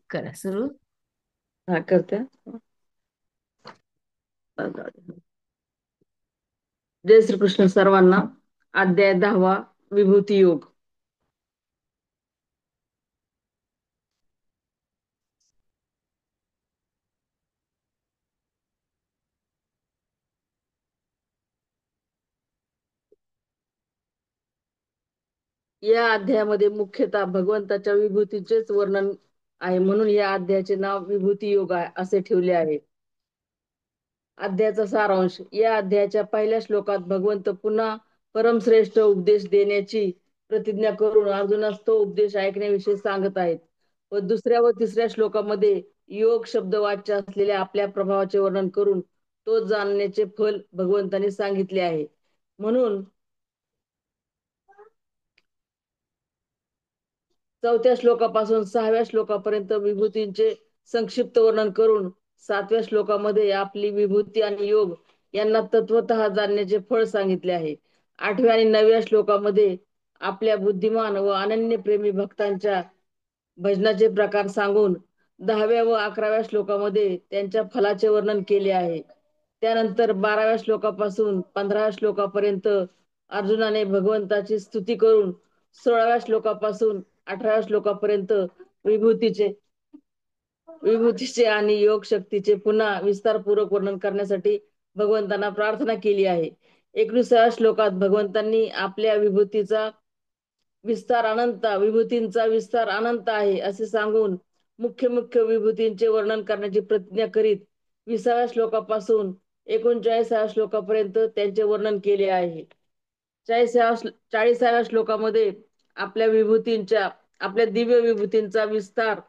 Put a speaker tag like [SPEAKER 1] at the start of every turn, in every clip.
[SPEAKER 1] करा सुरू.
[SPEAKER 2] हा करते. जय श्रीकृष्ण सर्वांना. अध्याय 10वा, विभूती योग. या अध्यायामध्ये मुख्यतः भगवंताच्या विभूतीचेच वर्णन आहे, म्हणून या अध्यायाचे नाव विभूती योग असे ठेवले आहे. अध्यायाचा सारांश. या अध्यायाच्या पहिल्या श्लोकात भगवंत पुन्हा परमश्रेष्ठ उपदेश देण्याची प्रतिज्ञा करून अर्जुनास तो उपदेश ऐकण्याविषयी सांगत आहेत. व दुसऱ्या व तिसऱ्या श्लोकामध्ये योग शब्द वाच्य असलेल्या आपल्या प्रभावाचे वर्णन करून तो जाणण्याचे फल भगवंतांनी सांगितले आहे. म्हणून चौथ्या श्लोकापासून 6व्या श्लोकापर्यंत विभूतींचे संक्षिप्त वर्णन करून 7व्या श्लोकामध्ये आपली विभूती आणि योग यांना तत्वतः जाणण्याचे फळ सांगितले आहे. 8व्या आणि 9व्या श्लोकामध्ये आपल्या बुद्धिमान व अनन्य प्रेमी भक्तांच्या भजनाचे प्रकार सांगून 10व्या व 11व्या श्लोकामध्ये त्यांच्या फलाचे वर्णन केले आहे. त्यानंतर 12व्या श्लोकापासून 15व्या श्लोकापर्यंत अर्जुनाने भगवंताची स्तुती करून 16व्या श्लोकापासून 18व्या श्लोकापर्यंत विभूतीचे विभूतीचे आणि योग शक्तीचे पुन्हा विस्तारपूर्वक वर्णन करण्यासाठी भगवंतांना प्रार्थना केली आहे. 21व्या श्लोकात भगवंतांनी आपल्या विभूतींचा विस्तार अनंत आहे असे सांगून मुख्य मुख्य विभूतींचे वर्णन करण्याची प्रतिज्ञा करीत 20व्या श्लोकापासून 39व्या श्लोकापर्यंत त्यांचे वर्णन केले आहे. 40व्या श्लोकामध्ये आपल्या दिव्य विभूतींचा विस्तार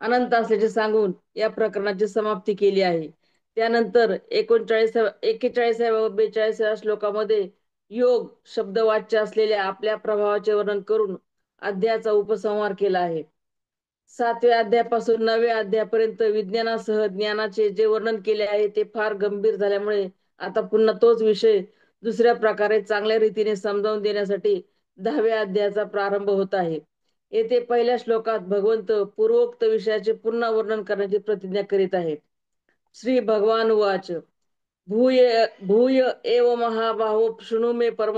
[SPEAKER 2] अनंत असल्याचे सांगून या प्रकरणाची समाप्ती केली आहे. त्यानंतर 41व्या व 42व्या श्लोकामध्ये योग शब्द वाच्य असलेल्या आपल्या प्रभावाचे वर्णन करून अध्यायाचा उपसंहार केला आहे. 7व्या अध्यायापासून 9व्या अध्यायापर्यंत विज्ञानासह ज्ञानाचे जे वर्णन केले आहे ते फार गंभीर झाल्यामुळे आता पुन्हा तोच विषय दुसऱ्या प्रकारे चांगल्या रीतीने समजावून देण्यासाठी 10व्या अध्यायाचा प्रारंभ होत आहे. येथे पहिल्या श्लोकात भगवंत पूर्वोक्त विषयाचे पुन्हा वर्णन करण्याची प्रतिज्ञा करीत आहेत. श्री भगवान उवाच. भूय भूय एव महाबाहो शृणु मे परम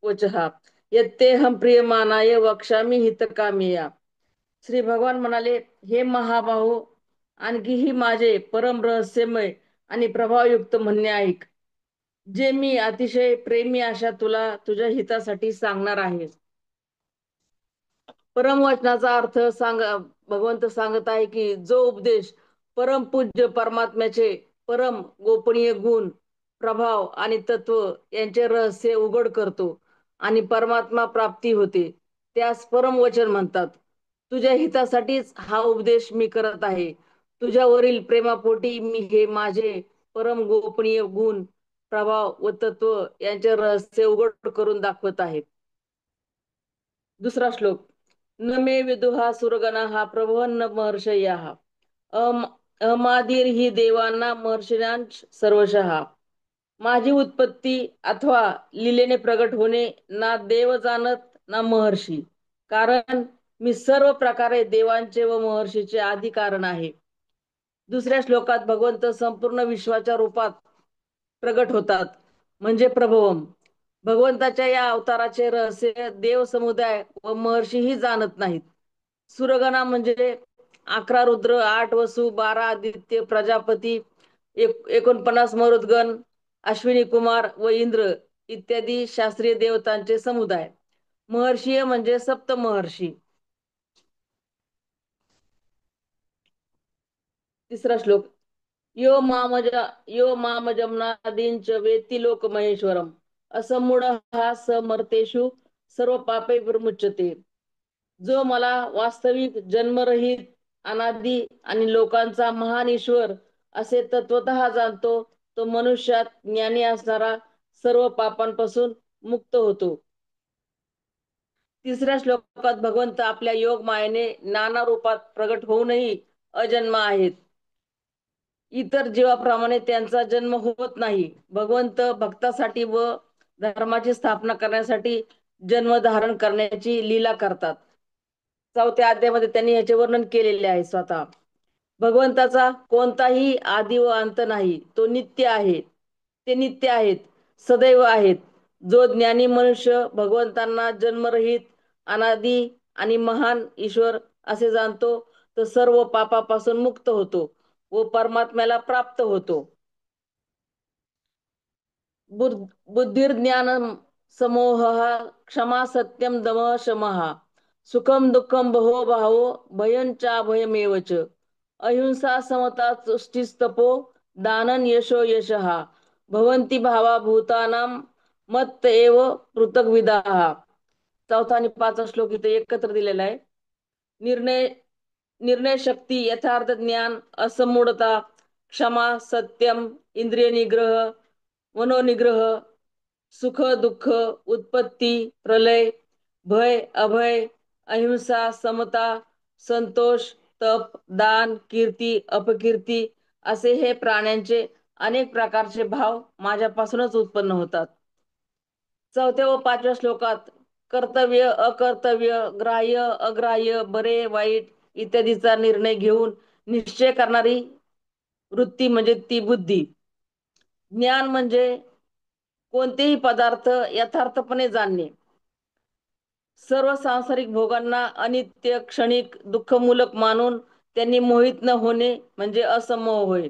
[SPEAKER 2] वचः यत्तेहं प्रियमानाय वक्ष्यामि हितकामिया. श्री भगवान म्हणाले, हे महाबाहो, आणखीही माझे परम रहस्यमय आणि प्रभावयुक्त म्हणणे ऐक, जे मी अतिशय प्रेमी अशा तुला तुझ्या हितासाठी सांगणार आहे. परमवचनाचा अर्थ भगवंत सांगत आहे की जो उपदेश परमपूज्य परमात्म्याचे परम गोपनीय गुण, प्रभाव आणि तत्व यांचे रहस्य उघड करतो आणि परमात्मा प्राप्ती होते, त्यास परमवचन म्हणतात. तुझ्या हितासाठीच हा उपदेश मी करत आहे. तुझ्यावरील प्रेमापोटी मी हे माझे परम गोपनीय गुण, प्रभाव व तत्व यांचे रहस्य उघड करून दाखवत आहे. दुसरा श्लोक. न मे विदुहा सुरगणा प्रभवन्न महर्षया अमादीर ही देवांना महर्षिणांच सर्वशः. माझी उत्पत्ती अथवा लीलेने प्रगट होणे ना देव जाणत ना महर्षी, कारण मी सर्व प्रकारे देवांचे व महर्षीचे आदी कारण आहे. दुसऱ्या श्लोकात भगवंत संपूर्ण विश्वाच्या रूपात प्रगट होतात, म्हणजे प्रभवम. भगवंताच्या या अवताराचे रहस्य देव समुदाय व महर्षीही जाणत नाहीत. सुरगणा म्हणजे 11 रुद्र, 8 वसु, 12 आदित्य प्रजापती, 49 मरुद्गण, अश्विनी कुमार व इंद्र इत्यादी शास्त्रीय देवतांचे समुदाय. महर्षी म्हणजे सप्त महर्षी. तिसरा श्लोक. यो मामजमनादींच वेत्ति लोक महेश्वरम असमूढ हा समर्तेषु सर्व पापे विमुच्यते. जो मला वास्तविक जन्मरहित अनादी आणि लोकांचा महान ईश्वर असे तत्वतः जाणतो, तो मनुष्यात ज्ञानी असणारा सर्व पापांपासून मुक्त होतो. तिसऱ्या श्लोकात भगवंत आपल्या योग मायेने नाना रूपात प्रगट होऊनही अजन्मा आहेत. इतर जीवाप्रमाणे त्यांचा जन्म होत नाही. भगवंत भक्तासाठी व धर्माची स्थापना करण्यासाठी जन्म धारण करण्याची लीला करतात. चौथ्या अध्यायामध्ये त्यांनी याचे वर्णन केलेले आहे स्वतः. भगवंताचा कोणताही आदि व अंत नाही, तो नित्य आहे. ते नित्य आहेत, सदैव आहेत. जो ज्ञानी मनुष्य भगवंतांना जन्मरहित, अनादी आणि महान ईश्वर असे जाणतो, तो सर्व पापापासून मुक्त होतो व परमात्म्याला प्राप्त होतो. बुद्धिर्ज्ञान समोह, क्षमा सत्यम दम शमः, सुखम दुःखम बहो भावो, भयं च भयमेव च, अहिंसा समता तुष्टिस्तपो, दानं यशो यशः, भवन्ति भावा भूतानां मत्त एव पृथग्विदाः. चौथा आणि पाचवा श्लोक इथे एकत्र दिलेला आहे. निर्णय निर्णय शक्ती, यथार्थ ज्ञान, असमूढता, क्षमा, सत्यम, इंद्रिय निग्रह, मनोनिग्रह, सुख दुःख, उत्पत्ती प्रलय, भय अभय, अहिंसा, समता, संतोष, तप, दान, कीर्ती अपकीर्ती असे हे प्राण्यांचे अनेक प्रकारचे भाव माझ्यापासूनच उत्पन्न होतात. चौथ्या व पाचव्या श्लोकात कर्तव्य अकर्तव्य, ग्राह्य अग्राह्य, बरे वाईट इत्यादीचा निर्णय घेऊन निश्चय करणारी वृत्ती म्हणजे ती बुद्धी. ज्ञान म्हणजे कोणतेही पदार्थ यथार्थपणे जाणणे. सर्व सांसारिक भोगांना अनित्य, क्षणिक, दुःखमूलक मानून त्यांनी मोहित न होणे म्हणजे असमोह होय.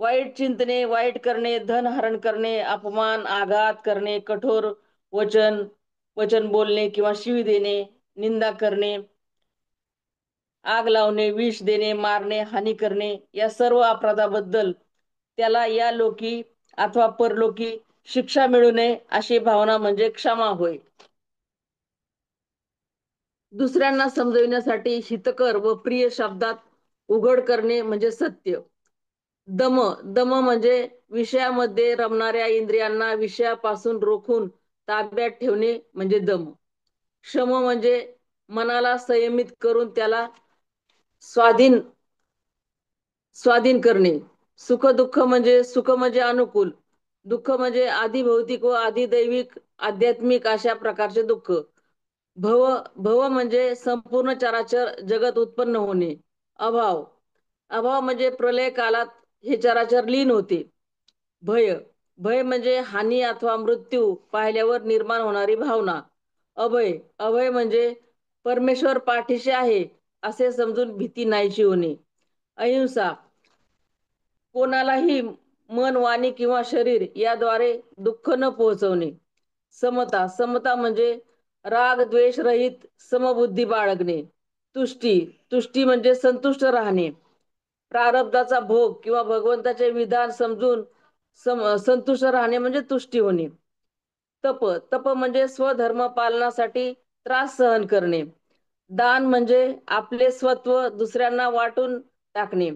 [SPEAKER 2] वाईट चिंतने, वाईट करणे, धन हरण करणे, अपमान, आघात करणे, कठोर वचन वचन बोलणे किंवा शिवी देणे, निंदा करणे, आग लावणे, विष देणे, मारणे, हानी करणे या सर्व अपराधाबद्दल त्याला या लोकी अथवा परलोकी शिक्षा मिळू नये अशी भावना म्हणजे क्षमा होय. दुसऱ्यांना समजविण्यासाठी हितकर व प्रिय शब्दात उघड करणे म्हणजे सत्य. दम दम म्हणजे विषयामध्ये रमणाऱ्या इंद्रियांना विषयापासून रोखून ताब्यात ठेवणे म्हणजे दम. शम म्हणजे मनाला संयमित करून त्याला स्वाधीन स्वाधीन करणे. सुख दुःख म्हणजे सुख म्हणजे अनुकूल, दुःख म्हणजे आधी भौतिक व आधी दैविक आध्यात्मिक अशा प्रकारचे दुःख. भव भव म्हणजे संपूर्ण चराचर जगत उत्पन्न होणे. अभाव अभाव म्हणजे प्रलय काळात हे चराचर लीन होते. भय भय म्हणजे हानी अथवा मृत्यू पाहिल्यावर निर्माण होणारी भावना. अभय अभय म्हणजे परमेश्वर पाठीशी आहे असे समजून भीती नाहीशी होणे. अहिंसा कोणालाही मन, वाणी किंवा शरीर याद्वारे दुःख न पोहोचवणे. समता समता म्हणजे राग द्वेष रहित समबुद्धी बाळगणे. तुष्टी तुष्टी म्हणजे संतुष्ट राहणे. प्रारब्धाचा भोग किंवा भगवंताचे विधान समजून संतुष्ट राहणे म्हणजे तुष्टी होणे. तप तप म्हणजे स्वधर्म पालनासाठी त्रास सहन करणे. दान म्हणजे आपले स्वत्व दुसऱ्यांना वाटून टाकणे.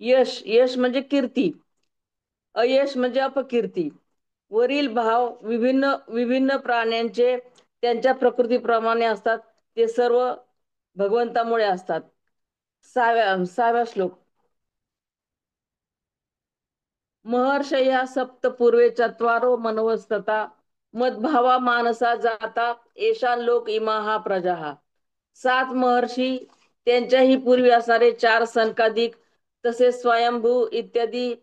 [SPEAKER 2] यश यश म्हणजे कीर्ती, अयश म्हणजे अपकीर्ती. वरील भाव विभिन्न विभिन्न प्राण्यांचे त्यांच्या प्रकृतीप्रमाणे असतात, ते सर्व भगवंतामुळे असतात. सहाव्या श्लोक. महर्षया सप्त पूर्वे चत्वारो मनवस्तता, मद्भावा मानसा जाता येशान लोक इमाहा प्रजा. सात महर्षी, त्यांच्याही पूर्वी असणारे चार सनकादिक, तसेच स्वयंभू इत्यादी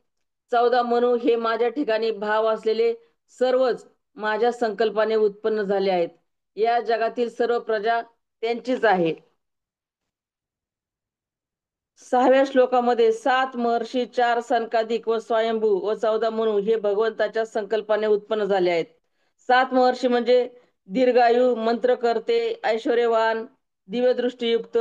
[SPEAKER 2] 14 मनु हे माझ्या ठिकाणी भाव असलेले सर्वच माझ्या संकल्पाने उत्पन्न झाले आहेत. या जगातील सर्व प्रजा त्यांचीच आहे. सहाव्या श्लोकामध्ये 7 महर्षी, 4 सनकादिक व स्वयंभू व 14 मनु हे भगवंताच्या संकल्पाने उत्पन्न झाले आहेत. 7 महर्षी म्हणजे दीर्घायू, मंत्रकर्ते, ऐश्वर्यवान, दिव्यदृष्टीयुक्त,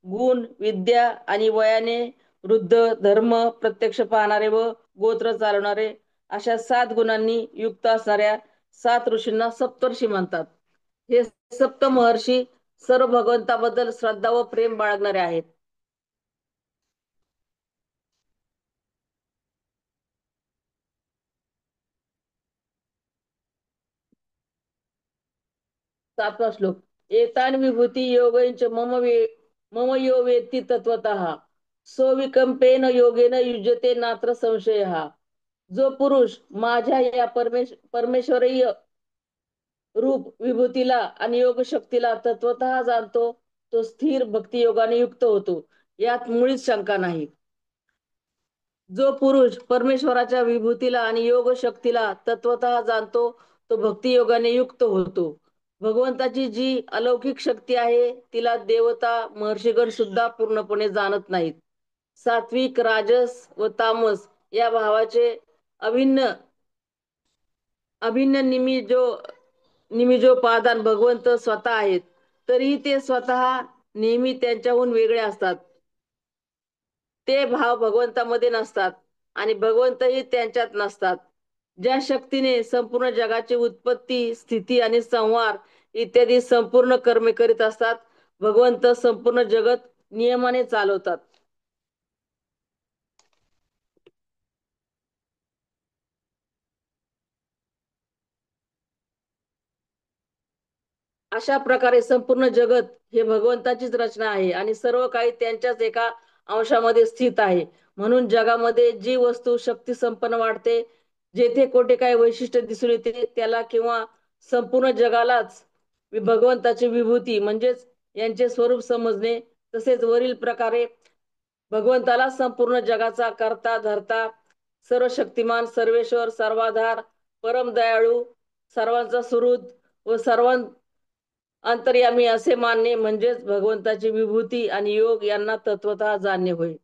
[SPEAKER 2] गुण, विद्या आणि वयाने वृद्ध, धर्म प्रत्यक्ष पाहणारे व गोत्र चालवणारे अशा 7 गुणांनी युक्त असणाऱ्या 7 ऋषींना सप्तर्षी म्हणतात. हे सप्त महर्षी सर्व भगवंताबद्दल श्रद्धा व प्रेम बाळगणारे आहेत. सातवा श्लोक. एतान विभूती योगेंच मम यो वेत्ती तत्वतः, सो विकंपेन योगेन युज्यते नात्र संशय. जो पुरुष माझ्या या परमेश्वरीय रूप विभूतीला आणि योग शक्तीला तत्वतः जाणतो, तो स्थिर भक्ती योगाने युक्त होतो, यात मुळीच शंका नाही. जो पुरुष परमेश्वराच्या विभूतीला आणि योग शक्तीला तत्वतः जाणतो, तो भक्ती योगाने युक्त होतो. भगवंताची जी अलौकिक शक्ती आहे, तिला देवता महर्षीगण सुद्धा पूर्णपणे जाणत नाहीत. सात्विक, राजस व तामस या भावाचे अभिन्न अभिन्न निमिजोपादान भगवंत स्वतः आहेत. तरीही ते स्वतः नेहमी त्यांच्याहून वेगळे असतात. ते भाव भगवंतामध्ये नसतात आणि भगवंतही त्यांच्यात नसतात. ज्या शक्तीने संपूर्ण जगाची उत्पत्ती, स्थिती आणि संहार इत्यादी संपूर्ण कर्मे करीत असतात, भगवंत संपूर्ण जगत नियमाने चालवतात. अशा प्रकारे संपूर्ण जगत हे भगवंताचीच रचना आहे आणि सर्व काही त्यांच्याच एका अंशामध्ये स्थित आहे. म्हणून जगामध्ये जी वस्तू शक्ती संपन्न वाटते, जेथे कोठे काय वैशिष्ट्य दिसून येते, त्याला किंवा संपूर्ण जगालाच भगवंताची विभूती म्हणजेच यांचे स्वरूप समजणे. तसेच वरील प्रकारे भगवंताला संपूर्ण जगाचा करता धरता, सर्व शक्तिमान, सर्वेश्वर, सर्वाधार, परम दयाळू, सर्वांचा सुहृद व सर्वां अंतर्यामी असे मानणे म्हणजेच भगवंताची विभूती आणि योग यांना तत्वतः जाणणे होय.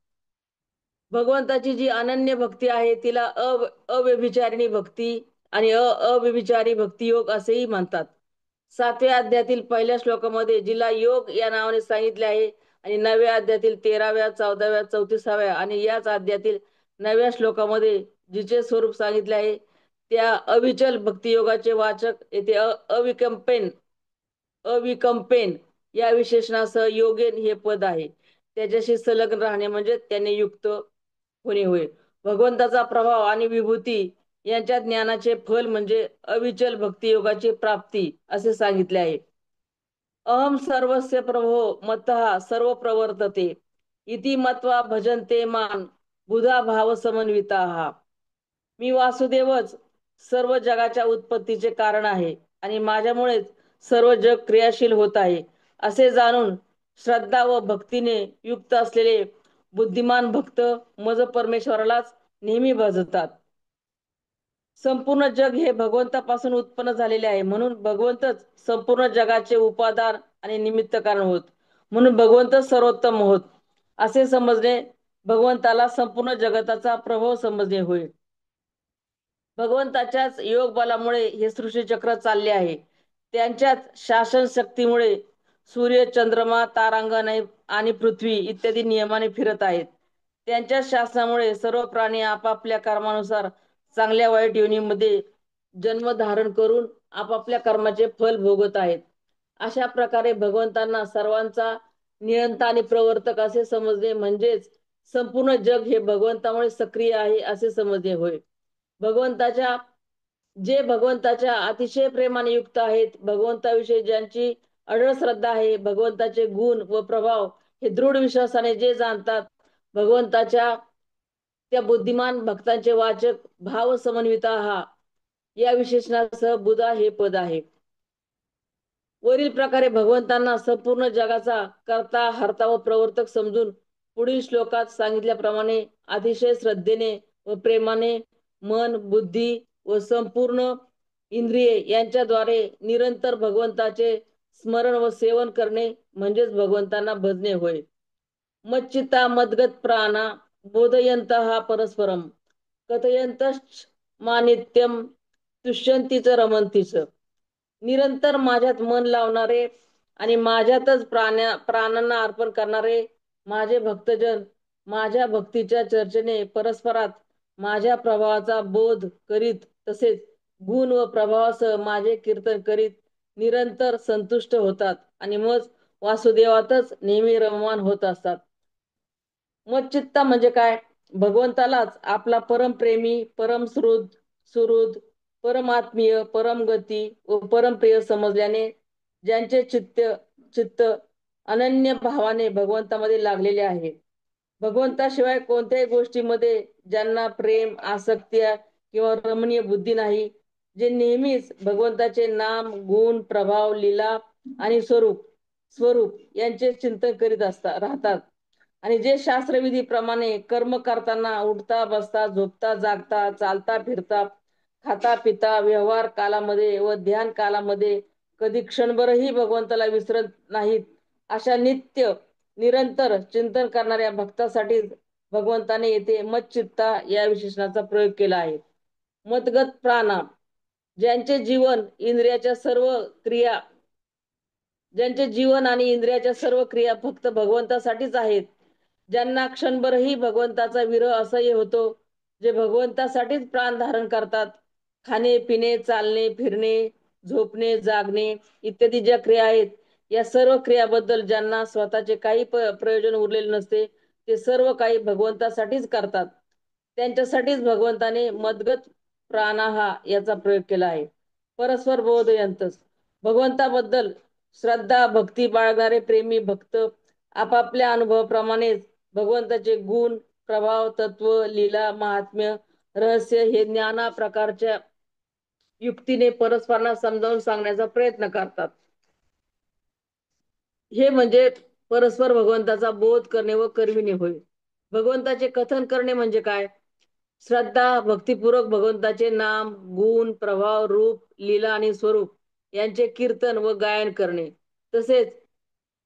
[SPEAKER 2] भगवंताची जी अनन्य भक्ती आहे, तिला अव्यभिचारिणी भक्ती आणि अव्यभिचारी भक्ती योग असेही म्हणतात. 7व्या अध्यायातील पहिल्या श्लोकामध्ये जिला योग या नावाने सांगितले आहे आणि 9व्या अध्यायातील 13व्या, 14व्या, 34व्या आणि याच अध्यायातील 9व्या श्लोकामध्ये जिचे स्वरूप सांगितले आहे, त्या अविचल भक्तियोगाचे वाचक येथे अविकंपेन या विशेषणासह योगेन हे पद आहे. त्याच्याशी संलग्न राहणे म्हणजे त्याने युक्त होणे होय. भगवंताचा प्रभाव आणि विभूती यांच्या ज्ञानाचे फल म्हणजे अविचल भक्तियोगाची प्राप्ती असे सांगितले आहे. अहम सर्वस्य प्रभो मत्तः सर्व प्रवर्तते इति मत्वा भजन्ते मान बुधा भाव समन्विता. मी वासुदेवच सर्व जगाच्या उत्पत्तीचे कारण आहे आणि माझ्यामुळेच सर्व जग क्रियाशील होत आहे असे जाणून श्रद्धा व भक्तीने युक्त असलेले बुद्धिमान भक्त मज परमेश्वरालाच नेहमी भजतात. संपूर्ण जग हे भगवंतापासून उत्पन्न झालेले आहे, म्हणून भगवंतच संपूर्ण जगाचे उपादान आणि निमित्त कारण होत. म्हणून भगवंतच सर्वोत्तम होत असे समजणे भगवंताला संपूर्ण जगताचा प्रभाव समजणे होय. भगवंताच्याच योग बलामुळे हे सृष्टी चक्र चालले आहे. त्यांच्याच शासन शक्तीमुळे सूर्य, चंद्रमा, तारांगण आणि पृथ्वी इत्यादी नियमाने फिरत आहेत. त्यांच्या शासनामुळे सर्व प्राणी आपापल्या कर्मानुसार चांगल्या वाईट योनीमध्ये जन्म धारण करून आपापल्या कर्माचे फल भोगत आहेत. अशा प्रकारे भगवंतांना सर्वांचा नियंता आणि प्रवर्तक असे समजणे म्हणजेच संपूर्ण जग हे भगवंतामुळे सक्रिय आहे असे समजणे होय. भगवंताच्या अतिशय प्रेमाने युक्त आहेत, भगवंताविषयी ज्यांची अढळ श्रद्धा आहे, भगवंताचे गुण व प्रभाव हे दृढ विश्वासाने जे जाणतात, भगवंताच्या त्या बुद्धिमान भक्तांचे वाचक भाव समन्विता हा या विशेषणासह बुधा हे पद आहे. वरील प्रकारे भगवंतांना संपूर्ण जगाचा करता, हर्ता व प्रवर्तक समजून पुढील श्लोकात सांगितल्याप्रमाणे अतिशय श्रद्धेने व प्रेमाने मन, बुद्धी व संपूर्ण इंद्रिये यांच्याद्वारे निरंतर भगवंताचे स्मरण व सेवन करणे म्हणजेच भगवंतांना भजणे होय. मच्चित्ता मद्गत प्राणा बोधयंत परस्परम कथयंतश्च मानित्यम तुष्यंतीच रमंतीच. निरंतर माझ्यात मन लावणारे आणि माझ्यातच प्राणांना अर्पण करणारे माझे भक्तजन माझ्या भक्तीच्या चर्चेने परस्परात माझ्या प्रभावाचा बोध करीत, तसेच गुण व प्रभावासह माझे कीर्तन करीत निरंतर संतुष्ट होतात आणि मग वासुदेवातच नेहमी रममान होत असतात. मच्चित्ता म्हणजे काय? भगवंतालाच आपला परमप्रेमी, सुहृद, परमात्मीय, परमगती व परमप्रिय समजल्याने ज्यांचे चित्त अनन्य भावाने भगवंतामध्ये लागलेले आहे, भगवंताशिवाय कोणत्याही गोष्टीमध्ये ज्यांना प्रेम, आसक्ती किंवा रमणीय बुद्धी नाही, जे नेहमीच भगवंताचे नाम, गुण, प्रभाव, लीला आणि स्वरूप स्वरूप यांचे चिंतन करीत राहतात. आणि जे शास्त्रविधीप्रमाणे कर्म करताना उठता बसता झोपता जागता चालता फिरता खाता पिता व्यवहार कालामध्ये व ध्यान कालामध्ये कधी क्षणभरही भगवंताला विसरत नाहीत, अशा नित्य निरंतर चिंतन करणाऱ्या भक्तासाठी भगवंताने येथे मच्चित्ता या विशेषणाचा प्रयोग केला आहे. मतगत प्राणा, ज्यांचे जीवन इंद्रियाच्या सर्व क्रिया ज्यांचे जीवन आणि इंद्रियाच्या सर्व क्रिया फक्त भगवंतासाठीच आहेत, ज्यांना क्षणभरही भगवंताचा विरह असह्य होतो, जे भगवंतासाठीच प्राण धारण करतात, खाणे पिणे चालणे फिरणे झोपणे जागणे इत्यादी ज्या क्रिया आहेत, या सर्व क्रियाबद्दल ज्यांना स्वतःचे काही प्रयोजन उरलेले नसते, ते सर्व काही भगवंतासाठीच करतात, त्यांच्यासाठीच भगवंताने मदगत प्राणाहा याचा प्रयोग केला आहे. परस्पर बोधयंतच, भगवंताबद्दल श्रद्धा भक्ती बाळगणारे प्रेमी भक्त आपापल्या अनुभवाप्रमाणेच भगवंताचे गुण प्रभाव तत्व लीला महात्म्य रहस्य हे नाना प्रकारच्या युक्तीने परस्परांना समजावून सांगण्याचा प्रयत्न करतात. हे म्हणजे परस्पर भगवंताचा बोध करणे व करविणे होय. भगवंताचे कथन करणे म्हणजे काय? श्रद्धा भक्तिपूर्वक भगवंताचे नाम गुण प्रभाव रूप लीला आणि स्वरूप यांचे कीर्तन व गायन करणे, तसेच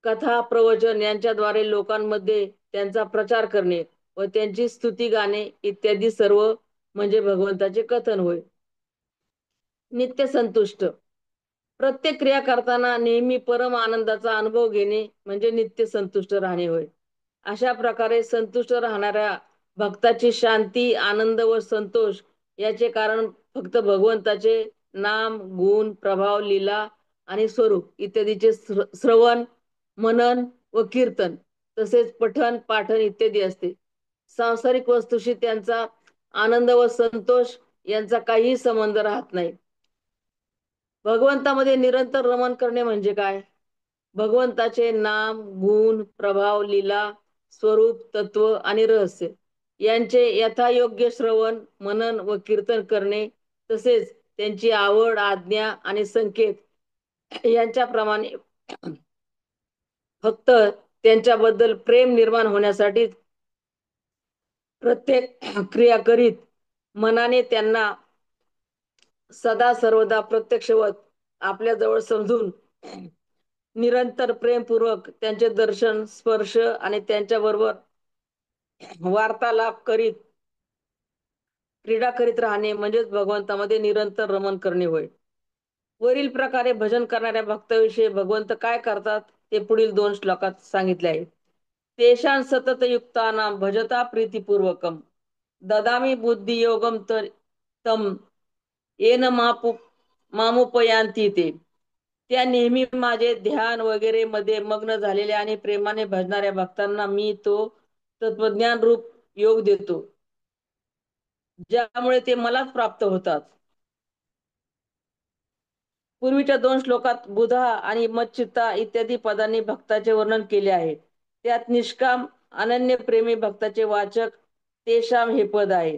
[SPEAKER 2] कथा प्रवचन यांच्याद्वारे लोकांमध्ये त्यांचा प्रचार करणे व त्यांची स्तुती गाणे इत्यादी सर्व म्हणजे भगवंताचे कथन होय. नित्य संतुष्ट, प्रत्येक क्रिया करताना नेहमी परम आनंदाचा अनुभव घेणे म्हणजे नित्य संतुष्ट राहणे होय. अशा प्रकारे संतुष्ट राहणाऱ्या भक्ताची शांती आनंद व संतोष याचे कारण फक्त भगवंताचे नाम गुण प्रभाव लीला आणि स्वरूप इत्यादीचे श्रवण मनन व कीर्तन तसेच पठन पाठन इत्यादी असते. सांसारिक वस्तूशी त्यांचा आनंद व संतोष यांचा काहीही संबंध राहत नाही. भगवंतामध्ये निरंतर रमण करणे म्हणजे काय? भगवंताचे नाम गुण प्रभाव लीला स्वरूप तत्व आणि रहस्य यांचे यथायोग्य श्रवण मनन व कीर्तन करणे, तसेच त्यांची आवड आज्ञा आणि संकेत यांच्याप्रमाणे फक्त त्यांच्याबद्दल प्रेम निर्माण होण्यासाठी प्रत्येक क्रिया करीत मनाने त्यांना सदा सर्वदा प्रत्यक्षवत आपल्या जवळ समजून निरंतर प्रेमपूर्वक त्यांचे दर्शन स्पर्श आणि त्यांच्या बरोबर वार्तालाप करीत क्रीडा करीत राहणे म्हणजेच भगवंतामध्ये निरंतर रमण करणे होय. वरील प्रकारे भजन करणाऱ्या भक्ताविषयी भगवंत काय करतात ते पुढील 2 श्लोकात सांगितले आहे. तेषां सतत युक्तानां भजता प्रीतिपूर्वकम ददामी बुद्धियोगम तर तम येन मामुपयांती ते, त्या नेहमी माझे ध्यान वगैरे मध्ये मग्न झालेल्या आणि प्रेमाने भजणाऱ्या भक्तांना मी तो तत्वज्ञान रूप योग देतो, ज्यामुळे ते मलाच प्राप्त होतात. पूर्वीच्या 2 श्लोकात बुधा आणि मच्चित्ता इत्यादी पदांनी भक्ताचे वर्णन केले आहे. त्यात निष्काम अनन्य प्रेमी भक्ताचे वाचक तेषाम हे पद आहे.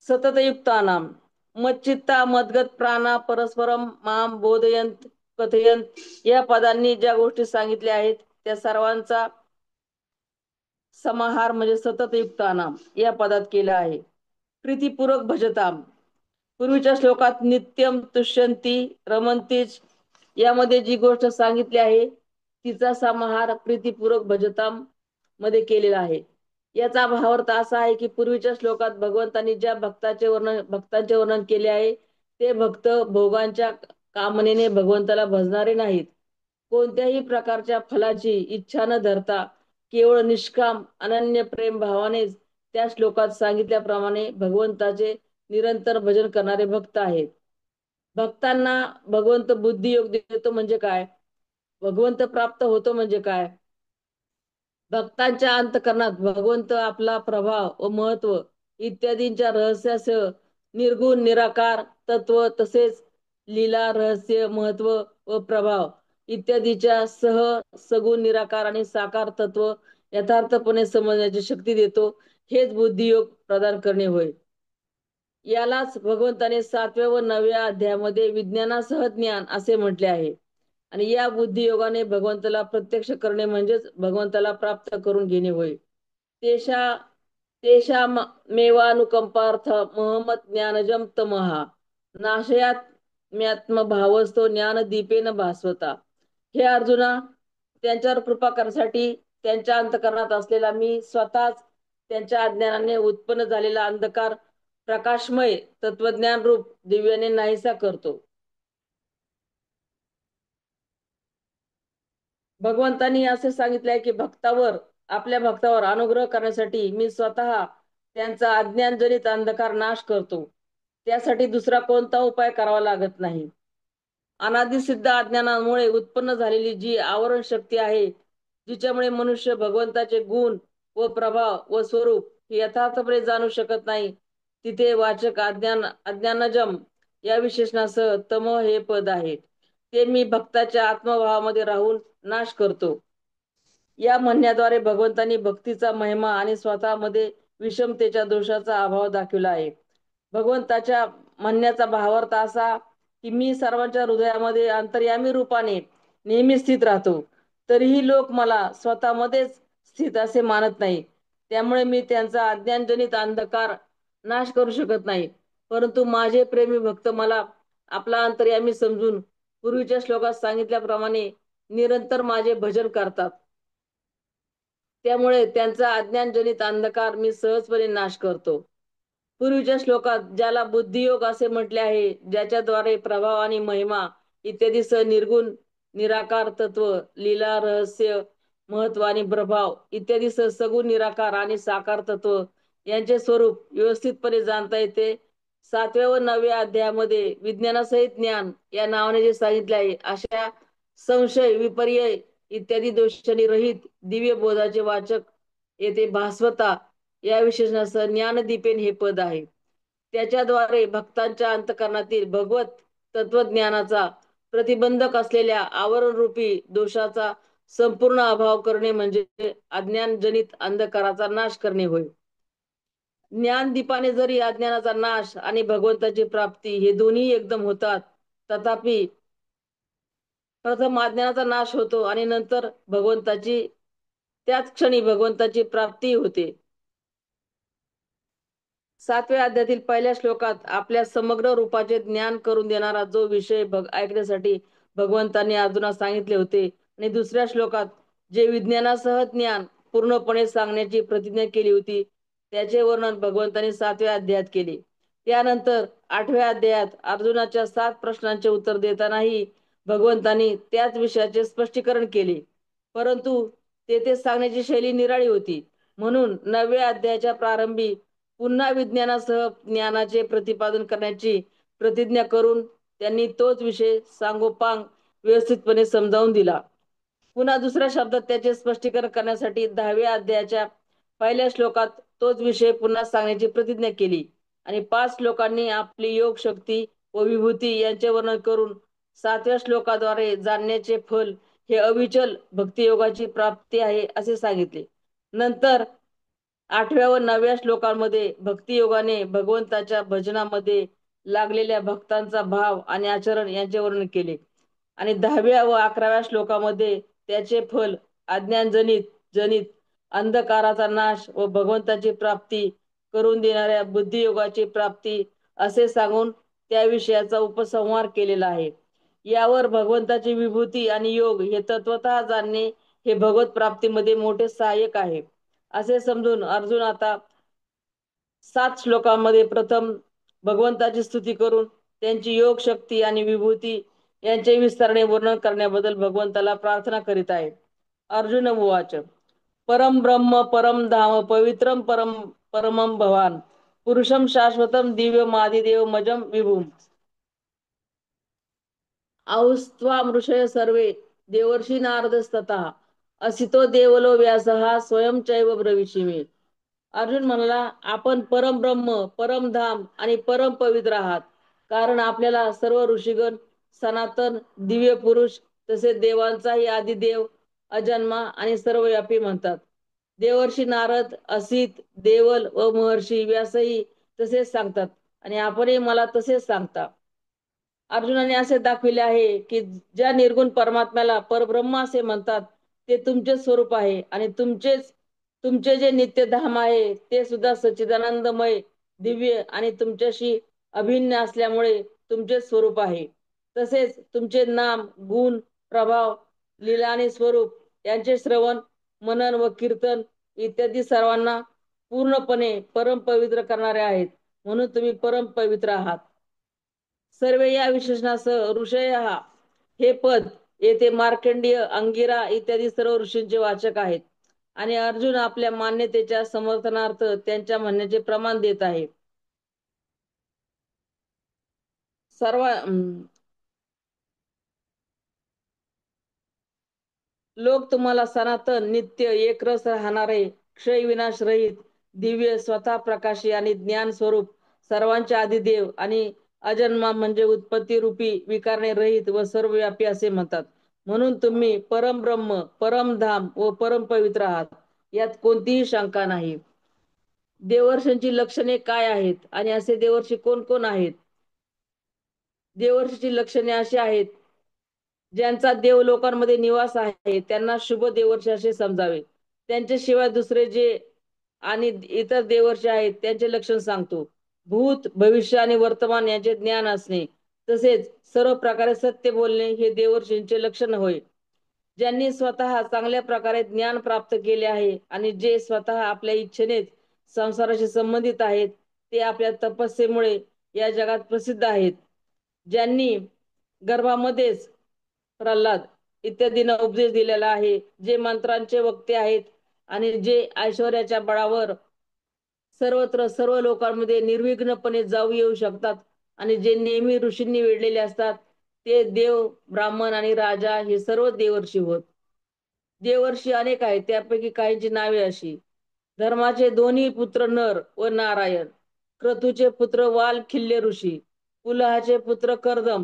[SPEAKER 2] सततयुक्तानाम मच्चित्ता मद्गत प्राणा परस्परम माम बोधयंत कथयंत या पदांनी ज्या गोष्टी सांगितल्या आहेत त्या सर्वांचा समाहार म्हणजे सततयुक्तानाम या पदात केला आहे. प्रीतीपूर्वक भजताम, पूर्वीच्या श्लोकात नित्यम तुष्यंती रमंतीच यामध्ये जी गोष्ट सांगितली आहे तिचा समाहार प्रीतीपूर्वक भजताम मध्ये केलेला आहे. याचा भावार्थ असा आहे की पूर्वीच्या श्लोकात भगवंतांनी ज्या भक्तांचे वर्णन केले आहे ते भक्त भोगांच्या कामनेने भगवंताला भजणारे नाहीत. कोणत्याही प्रकारच्या फलाची इच्छा न धरता केवळ निष्काम अनन्य प्रेम भावानेच त्या श्लोकात सांगितल्याप्रमाणे भगवंताचे निरंतर भजन करणारे भक्त आहेत. भक्तांना भगवंत बुद्धियोग देतो म्हणजे काय? भगवंत प्राप्त होतो म्हणजे काय? भक्तांच्या अंतकरणात भगवंत आपला प्रभाव व महत्व इत्यादींच्या रहस्यासह निर्गुण निराकार तत्व तसेच लीला रहस्य महत्व व प्रभाव इत्यादीच्या सह सगुण निराकार आणि साकार तत्व यथार्थपणे समजण्याची शक्ती देतो. हेच बुद्धियोग प्रदान करणे होय. यालाच भगवंताने 7व्या व 9व्या अध्यायामध्ये विज्ञानासह ज्ञान असे म्हटले आहे. आणि या बुद्धियोगाने भगवंताला प्रत्यक्ष करणे म्हणजेच भगवंताला प्राप्त करून घेणे होय. तेषा तेषा मेवानुकंपार्थ महमत ज्ञानजम तमहा नाशयात म्यात्मभावस्तो ज्ञानदीपेन भास्वता. हे अर्जुना, त्यांच्यावर कृपा करण्यासाठी त्यांच्या अंतकरणात असलेला मी स्वतःच त्यांच्या अज्ञानाने उत्पन्न झालेला अंधकार प्रकाशमय तत्वज्ञान रूप दिव्याने नाहीसा करतो. भगवंतांनी असे सांगितले आहे की आपल्या भक्तावर अनुग्रह करण्यासाठी मी स्वतः त्यांचा अज्ञानजनित अंधकार नाश करतो. त्यासाठी दुसरा कोणता उपाय करावा लागत नाही. अनादिसिद्ध अज्ञानामुळे उत्पन्न झालेली जी आवरण शक्ती आहे, जिच्यामुळे मनुष्य भगवंताचे गुण व प्रभाव व स्वरूप हे यथार्थपणे जाणू शकत नाही, तिथे वाचक अज्ञानजम या विशेषणासह तम हे पद आहे. ते मी भक्ताच्या आत्मभावामध्ये राहून नाश करतो. या म्हणण्याद्वारे भगवंतांनी भक्तीचा महिमा आणि स्वतःमध्ये विषमतेच्या दोषाचा अभाव दाखविला आहे. भगवंताच्या म्हणण्याचा भावार्थ असा की मी सर्वांच्या हृदयामध्ये अंतर्यामी रूपाने नेहमी स्थित राहतो. तरीही लोक मला स्वतःमध्येच स्थित असे मानत नाही. त्यामुळे मी त्यांचा अज्ञानजनित अंधकार नाश करू शकत नाही. परंतु माझे प्रेमी भक्त मला आपला अंतर्यामी समजून पूर्वीच्या श्लोकात सांगितल्याप्रमाणे निरंतर माझे भजन करतात. त्यामुळे त्यांचा अज्ञानजनित अंधकार मी सहजपणे नाश करतो. पूर्वीच्या श्लोकात ज्याला बुद्धियोग असे म्हटले आहे, ज्याच्याद्वारे प्रभाव आणि महिमा इत्यादी सह निर्गुण निराकार तत्व, लीला, रहस्य, महत्व आणि प्रभाव इत्यादी सह सगुण निराकार आणि साकार तत्व यांचे स्वरूप व्यवस्थितपणे जाणता येते. 7व्या व 9व्या अध्यायामध्ये विज्ञानासहित ज्ञान या नावाने जे सांगितले आहे, अशा संशय, विपर्य इत्यादी दोषांनी रहित दिव्य बोधाचे वाचक येथे भास्वता या विशेषणासह ज्ञानदीपेन हे पद आहे. त्याच्याद्वारे भक्तांच्या अंतकरणातील भगवत तत्वज्ञानाचा प्रतिबंधक असलेल्या आवरणरूपी दोषाचा संपूर्ण अभाव करणे म्हणजे अज्ञानजनित अंधकाराचा नाश करणे होय. ज्ञानदीपाने जरी अज्ञानाचा नाश आणि भगवंताची प्राप्ती हे दोन्ही एकदम होतात, तथापि प्रथम अज्ञानाचा नाश होतो आणि नंतर त्याच क्षणी भगवंताची प्राप्ती होते. 7व्या अध्यायातील पहिल्या श्लोकात आपल्या समग्र रूपाचे ज्ञान करून देणारा जो विषय ऐकण्यासाठी भगवंतांनी अर्जुनास सांगितले होते आणि दुसऱ्या श्लोकात जे विज्ञानासह ज्ञान पूर्णपणे सांगण्याची प्रतिज्ञा केली होती, त्याचे वर्णन भगवंतांनी 7व्या अध्यायात केले. त्यानंतर 8व्या अध्यायात अर्जुनाच्या 7 प्रश्नांचे उत्तर देतानाही भगवंतांनी त्याच विषयाचे स्पष्टीकरण केले, परंतु तेथे सांगण्याची शैली निराळी होती. म्हणून 9व्या अध्यायाच्या प्रारंभी पुन्हा विज्ञानासह ज्ञानाचे प्रतिपादन करण्याची प्रतिज्ञा करून त्यांनी तोच विषय सांगोपांग व्यवस्थितपणे समजावून दिला. पुन्हा दुसऱ्या शब्दात त्याचे स्पष्टीकरण करण्यासाठी 10व्या अध्यायाच्या पहिल्या श्लोकात तोच विषय पुन्हा सांगण्याची प्रतिज्ञा केली आणि 5 श्लोकांनी आपली योग शक्ती व विभूती यांचे वर्णन करून 7व्या श्लोकाद्वारे जाणण्याचे फल हे अविचल भक्तियोगाची प्राप्ती आहे असे सांगितले. नंतर 8व्या व 9व्या श्लोकांमध्ये भक्तियोगाने भगवंताच्या भजनामध्ये लागलेल्या भक्तांचा भाव आणि आचरण यांचे वर्णन केले आणि 10व्या व 11व्या श्लोकामध्ये त्याचे फल अज्ञानजनित जनित अंधकाराचा नाश व भगवंताची प्राप्ती करून देणाऱ्या बुद्धियोगाची प्राप्ती असे सांगून त्या विषयाचा उपसंहार केलेला आहे. यावर भगवंताची विभूती आणि योग हे तत्वतः जाणणे हे भगवत प्राप्तीमध्ये मोठे सहाय्यक आहे असे समजून अर्जुन आता 7 श्लोकांमध्ये प्रथम भगवंताची स्तुती करून त्यांची योग शक्ती आणि विभूती यांचे विस्ताराने वर्णन करण्याबद्दल भगवंताला प्रार्थना करीत आहे. अर्जुन उवाच परम ब्रह्म परम धाम पवित्रम परमं भवान पुरुषम शाश्वतम दिव्यमादिदेव मजम विभुम औस्त्वा मृषय सर्वे देवर्षी नारदस्ततः असितो देवलो व्यासहा स्वयंचैव ब्रवीषिमे. अर्जुन म्हणाला, आपण परम ब्रह्म, परम धाम आणि परम पवित्र आहात, कारण आपल्याला सर्व ऋषीगण सनातन दिव्य पुरुष तसेच देवांचाही आदिदेव अजन्मा आणि सर्वव्यापी म्हणतात. देवर्षी नारद, असित, देवल व महर्षी व्यासही तसेच सांगतात आणि आपणही मला तसेच सांगता. अर्जुनाने असे दाखविले आहे की ज्या निर्गुण परमात्म्याला परब्रह्म असे म्हणतात ते तुमचे स्वरूप आहे आणि तुमचे जे नित्य धाम आहे ते सुद्धा सच्चिदानंदमय दिव्य आणि तुमच्याशी अभिन्न असल्यामुळे तुमचे स्वरूप आहे. तसेच तुमचे नाम गुण प्रभाव लीला आणि स्वरूप यांचे श्रवण मनन व कीर्तन इत्यादी सर्वांना पूर्णपणे परम पवित्र करणारे आहेत. म्हणून तुम्ही परम पवित्र आहात. सर्व या विशेषणासह ऋषय हे पद येथे मार्कंडेय अंगिरा इत्यादी सर्व ऋषींचे वाचक आहेत आणि अर्जुन आपल्या मान्यतेच्या समर्थनार्थ त्यांच्या म्हणण्याचे प्रमाण देत आहे. सर्व लोक तुम्हाला सनातन नित्य एकरस राहणारे क्षय विनाश रहित दिव्य स्वतः प्रकाशी आणि ज्ञान स्वरूप सर्वांचे आदिदेव आणि अजन्मा म्हणजे उत्पत्ती रूपी विकारणे रहित व सर्वव्यापी असे म्हणतात. म्हणून तुम्ही परम ब्रह्म परमधाम व परम पवित्र आहात, यात कोणतीही शंका नाही. देवर्षींची लक्षणे काय आहेत आणि असे देवर्षी कोण कोण आहेत? देवर्षीची लक्षणे अशी आहेत: ज्यांचा देव लोकांमध्ये निवास आहे त्यांना शुभ देवर्षी असे समजावे. त्यांच्याशिवाय दुसरे जे आणि इतर देवर्षी आहेत त्यांचे लक्षण सांगतो. भूत भविष्य आणि वर्तमान यांचे ज्ञान असणे तसेच सर्व प्रकारे सत्य बोलणे हे देवर्षींचे लक्षण होय. ज्यांनी स्वतः चांगल्या प्रकारे ज्ञान प्राप्त केले आहे आणि जे स्वतः आपल्या इच्छेनेच संसाराशी संबंधित आहेत ते आपल्या तपस्येमुळे या जगात प्रसिद्ध आहेत. ज्यांनी गर्भामध्येच प्रल्हाद इत्यादींना उपदेश दिलेला आहे, जे मंत्रांचे वक्ते आहेत आणि जे ऐश्वर्याच्या बळावर सर्वत्र सर्व लोकांमध्ये निर्विघ्नपणे जाऊ येऊ शकतात आणि जे नेहमी ऋषींनी वेढलेले असतात ते देव ब्राह्मण आणि राजा हे सर्व देवर्षी होत. देवर्षी अनेक आहेत, त्यापैकी काहींची नावे अशी: धर्माचे दोन्ही पुत्र नर व नारायण, क्रतूचे पुत्र वाल खिल्य ऋषी, पुलहाचे पुत्र कर्दम,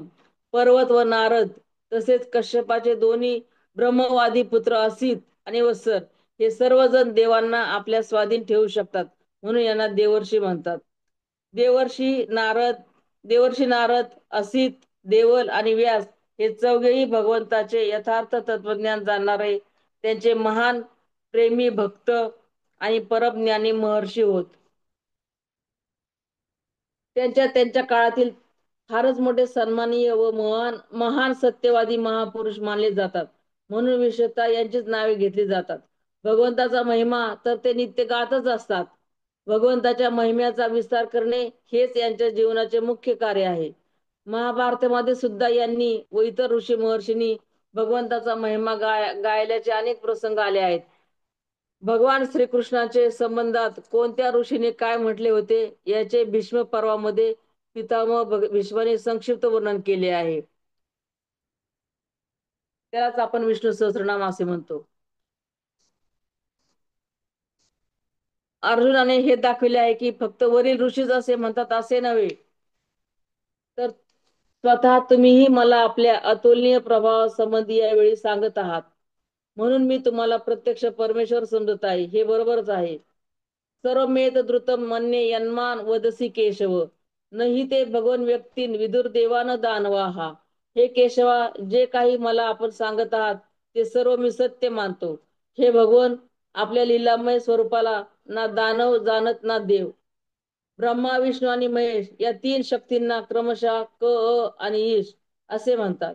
[SPEAKER 2] पर्वत व नारद, तसेच कश्यपाचे दोन्ही ब्रह्मवादी पुत्र असित आणि वत्सर हे सर्वजण देवांना आपल्या स्वाधीन ठेवू शकतात, म्हणून यांना देवर्षी म्हणतात. देवर्षी नारद देवर्षी नारद, असित, देवल आणि व्यास हे चौघेही भगवंताचे यथार्थ तत्वज्ञान जाणणारे त्यांचे महान प्रेमी भक्त आणि परमज्ञानी महर्षी होत. त्यांच्या त्यांच्या काळातील फारच मोठे सन्माननीय व महान महान सत्यवादी महापुरुष मानले जातात, म्हणून विशेषतः यांचीच नावे घेतली जातात. भगवंताचा महिमा तर ते नित्य गातच असतात. भगवंताच्या महिम्याचा विस्तार करणे हेच यांच्या जीवनाचे मुख्य कार्य आहे. महाभारतामध्ये सुद्धा यांनी व इतर ऋषी महर्षींनी भगवंताचा महिमा गायल्याचे अनेक प्रसंग आले आहेत. भगवान श्रीकृष्णाचे संबंधात कोणत्या ऋषीने काय म्हटले होते याचे भीष्म पर्वामध्ये पितामह भीष्माने संक्षिप्त वर्णन केले आहे. त्यालाच आपण विष्णू सहस्त्रनाम असे म्हणतो. अर्जुनाने हे दाखविले आहे की फक्त वरील ऋषीच असे म्हणतात असे नव्हे, तर स्वतः तुम्हीही मला आपल्या अतुलनीय प्रभावासंबंधी यावेळी सांगत आहात. म्हणून मी तुम्हाला प्रत्यक्ष परमेश्वर समजत आहे, हे बरोबरच आहे. सर्वमेत द्रुतम मन्ये यन्मान वदसी केशव, नाही ते भगवन व्यक्तीन विदुर देवान दानवाहा. हे केशवा, जे काही मला आपण सांगत आहात ते सर्व मी सत्य मानतो. हे भगवन, आपल्या लीलामय स्वरूपाला ना दानव जाणत ना देव. ब्रह्मा विष्णू आणि महेश या तीन शक्तींना क्रमशः क आणि ईश असे म्हणतात.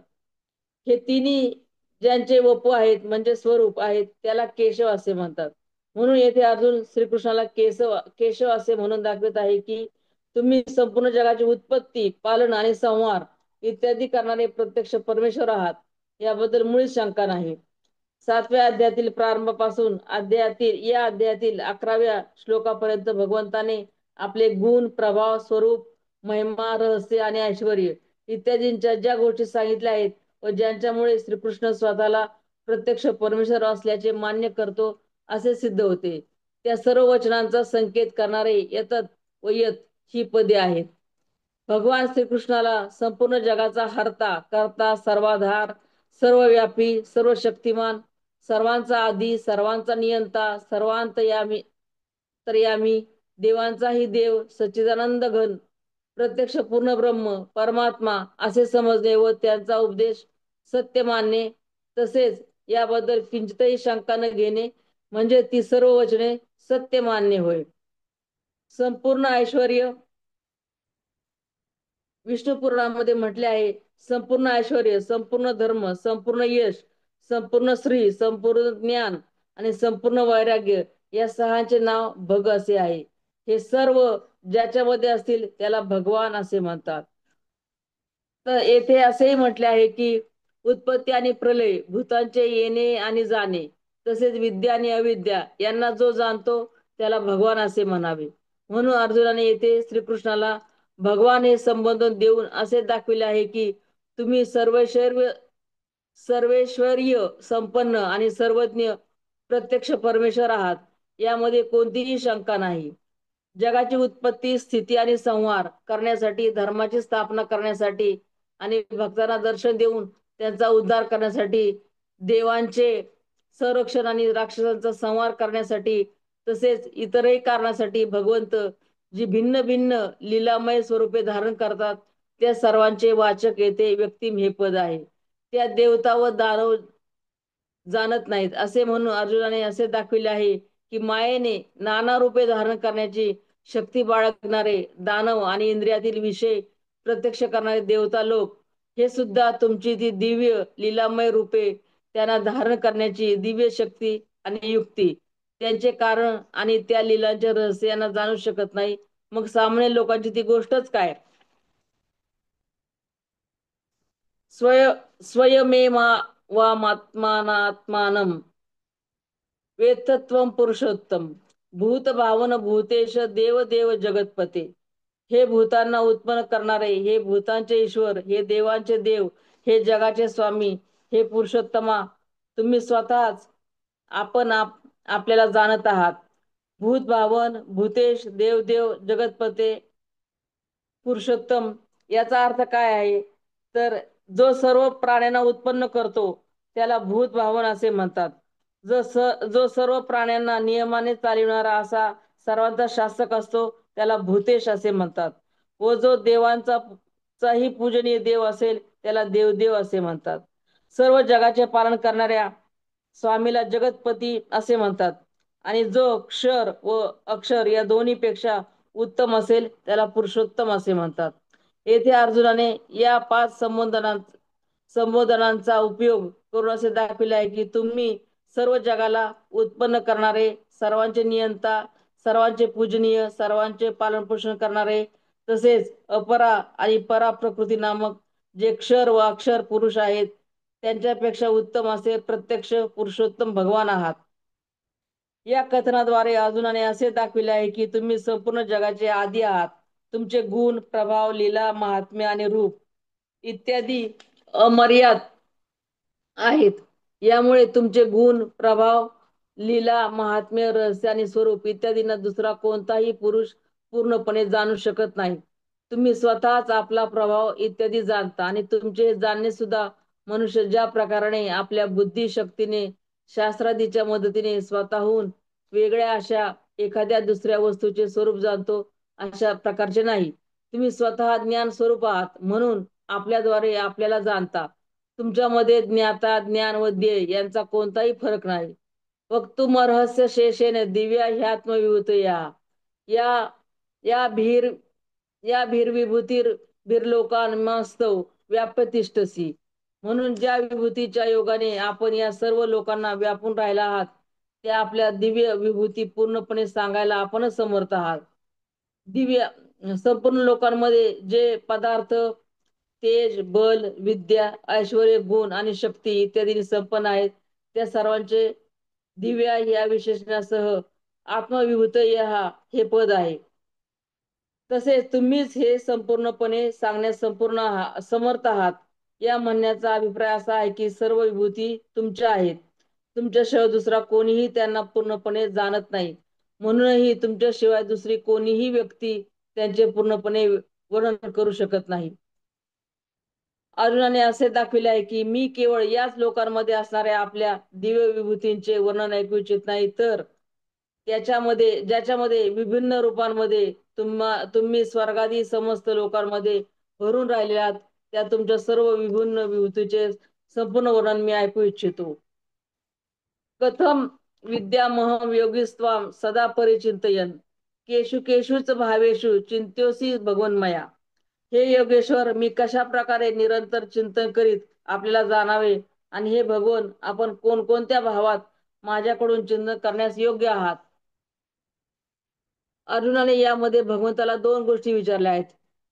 [SPEAKER 2] हे तिन्ही ज्यांचे वपू आहेत म्हणजे स्वरूप आहेत त्याला केशव असे म्हणतात. म्हणून येथे अर्जुन श्रीकृष्णाला केशव असे म्हणून दाखवत आहे की तुम्ही संपूर्ण जगाची उत्पत्ती पालन आणि संहार इत्यादी करणारे प्रत्यक्ष परमेश्वर आहात, याबद्दल मुळीच शंका नाही. 7व्या अध्यायातील प्रारंभापासून या अध्यायातील 11व्या श्लोकापर्यंत भगवंताने आपले गुण प्रभाव स्वरूप महिमा रहस्य आणि ऐश्वर इत्यादींच्या ज्या गोष्टी सांगितल्या आहेत व ज्यांच्यामुळे श्रीकृष्ण स्वतःला प्रत्यक्ष परमेश्वर असल्याचे मान्य करतो असे सिद्ध होते, त्या सर्व वचनांचा संकेत करणारे यतत व यत ही पदे आहेत. भगवान श्रीकृष्णाला संपूर्ण जगाचा हर्ता करता सर्वाधार सर्वव्यापी सर्व शक्तिमान सर्वांचा आदी सर्वांचा नियंता सर्वांतयामी तर्यामी देवांचाही देव सच्चिदानंद घन प्रत्यक्ष पूर्ण ब्रह्म परमात्मा असे समजणे व त्यांचा उपदेश सत्य मानणे, तसेच याबद्दल किंचितही शंका न घेणे म्हणजे ती सर्व वचने सत्य मानणे होय. संपूर्ण ऐश्वर विष्णू पुराणामध्ये म्हटले आहे, संपूर्ण ऐश्वर, संपूर्ण धर्म, संपूर्ण यश, संपूर्ण श्री, संपूर्ण ज्ञान आणि संपूर्ण वैराग्य या सहाचे नाव भग असे आहे. हे सर्व ज्याच्यामध्ये असतील त्याला भगवान असे म्हणतात. तर येथे असेही म्हटले आहे की उत्पत्ती आणि प्रलय, भूतांचे येणे आणि जाणे, तसेच विद्या आणि अविद्या यांना जो जाणतो त्याला भगवान असे म्हणावे. म्हणून अर्जुनाने येथे श्रीकृष्णाला भगवान हे संबोधन देऊन असे दाखविले आहे की तुम्ही सर्वेश्वरीय संपन्न आणि सर्वज्ञ प्रत्यक्ष परमेश्वर आहात, यामध्ये कोणतीही शंका नाही. जगाची उत्पत्ती, स्थिती आणि संहार करण्यासाठी, धर्माची स्थापना करण्यासाठी आणि भक्तांना दर्शन देऊन त्यांचा उद्धार करण्यासाठी, देवांचे संरक्षण आणि राक्षसांचा संहार करण्यासाठी, तसेच इतरही कारणासाठी भगवंत जी भिन्न भिन्न लीलामय स्वरूपे धारण करतात त्या सर्वांचे वाचक येथे व्यक्तिम हे पद आहे. त्या देवता व दानव जाणत नाहीत असे म्हणून अर्जुनाने असे दाखविले आहे की मायेने नाना रूपे धारण करण्याची शक्ती बाळगणारे दानव आणि इंद्रियातील विषय प्रत्यक्ष करणारे देवता लोक हे सुद्धा तुमची ती दिव्य लीलामय रूपे त्यांना धारण करण्याची दिव्य शक्ती आणि युक्ती, त्यांचे कारण आणि त्या लीलांचे रहस्य यांना जाणू शकत नाही. मग सामान्य लोकांची ती गोष्टच काय. स्वय स्वयमेवात्मानात्मानं वेत्तत्वं पुरुषोत्तम भूत भावन भूतेश देव देव जगतपते. हे भूतांना उत्पन्न करणारे, हे भूतांचे ईश्वर, हे देवांचे देव, हे जगाचे स्वामी, हे पुरुषोत्तमा, तुम्ही स्वतःच आपल्याला जाणत आहात. भूत भावन भूतेश देव देव जगतपते पुरुषोत्तम याचा अर्थ काय आहे, तर जो सर्व प्राण्यांना उत्पन्न करतो त्याला भूत भावन असे म्हणतात. जो सर्व प्राण्यांना नियमाने चालविणारा असा सर्वांचा शासक असतो त्याला भूतेश असे म्हणतात. व जो देवांचाही पूजनीय देव असेल त्याला देवदेव असे म्हणतात. सर्व जगाचे पालन करणाऱ्या स्वामीला जगतपती असे म्हणतात. आणि जो क्षर व अक्षर या दोन्हीपेक्षा उत्तम असेल त्याला पुरुषोत्तम असे म्हणतात. येथे अर्जुनाने या 5 संबोधनांचा उपयोग करून असे दाखविले आहे की तुम्ही सर्व जगाला उत्पन्न करणारे, सर्वांचे नियंता, सर्वांचे पूजनीय, सर्वांचे पालनपोषण करणारे, तसेच अपरा आणि परा प्रकृती नामक जे क्षर व अक्षर पुरुष आहेत त्यांच्यापेक्षा उत्तम असे प्रत्यक्ष पुरुषोत्तम भगवान आहात. या कथनाद्वारे अर्जुनाने असे दाखविले आहे की तुम्ही संपूर्ण जगाचे आदी आहात. तुमचे गुण, प्रभाव, लीला, महात्म्य आणि रूप इत्यादी अमर्याद आहेत. यामुळे तुमचे गुण, प्रभाव, लीला, महात्म्य, रहस्य आणि स्वरूप इत्यादींना दुसरा कोणताही पुरुष पूर्णपणे जाणू शकत नाही. तुम्ही स्वतःच आपला प्रभाव इत्यादी जाणता आणि तुमचे जाणणे सुद्धा मनुष्य ज्या प्रकाराने आपल्या बुद्धिशक्तीने शास्त्रादीच्या मदतीने स्वतःहून वेगळ्या अशा एखाद्या दुसऱ्या वस्तूचे स्वरूप जाणतो अशा प्रकारचे नाही. तुम्ही स्वतः ज्ञान स्वरूप आहात म्हणून आपल्याद्वारे आपल्याला जाणता. तुमच्यामध्ये ज्ञाता, ज्ञान व ध्येय यांचा कोणताही फरक नाही. वक्तुम रहस्य शेषेने दिव्या ह्यात्मविभूत या या भीर या भीरविभूतीर भीरलोकांमस्तव व्याप्य तिष्ठसी. म्हणून ज्या विभूतीच्या योगाने आपण या सर्व लोकांना व्यापून राहिला आहात त्या आपल्या दिव्य विभूती पूर्णपणे सांगायला आपणच समर्थ आहात. दिव्य संपूर्ण लोकांमध्ये जे पदार्थ, तेज, बल, विद्या, ऐश्वर, गुण आणि शक्ती इत्यादी संपन्न आहेत त्या सर्वांचे दिव्या या विशेषणासह आत्मविभूत हे पद आहे. तसेच तुम्हीच हे संपूर्णपणे सांगण्यास समर्थ आहात. या म्हणण्याचा अभिप्राय असा आहे की सर्व विभूती तुमच्या आहेत. तुमच्याशिवाय दुसरा कोणीही त्यांना पूर्णपणे जाणत नाही. म्हणूनही तुमच्याशिवाय दुसरी कोणीही व्यक्ती त्यांचे पूर्णपणे वर्णन करू शकत नाही. अर्जुनाने असे दाखविले आहे की मी केवळ याच लोकांमध्ये असणाऱ्या आपल्या दिव्य विभूतींचे वर्णन ऐकू इच्छित नाही, तर ज्याच्यामध्ये विभिन्न रूपांमध्ये तुम्ही स्वर्गादी समस्त लोकांमध्ये भरून राहिले आहात, त्या तुमच्या सर्व विभिन्न विभूतीचे संपूर्ण वर्णन मी ऐकू इच्छितो. कथम विद्यामहम योगिस्त्वाम सदा परिचिंतयन केशु केशुच भावेषु चिंत्योसी भगवन्मया. हे योगेश्वर, मी कशा प्रकारे निरंतर चिंतन करीत आपल्याला जाणावे, आणि हे भगवन, आपण कोणकोणत्या भावात माझ्याकडून चिंतन करण्यास योग्य आहात. अर्जुनाने यामध्ये भगवंताला दोन गोष्टी विचारल्या आहेत.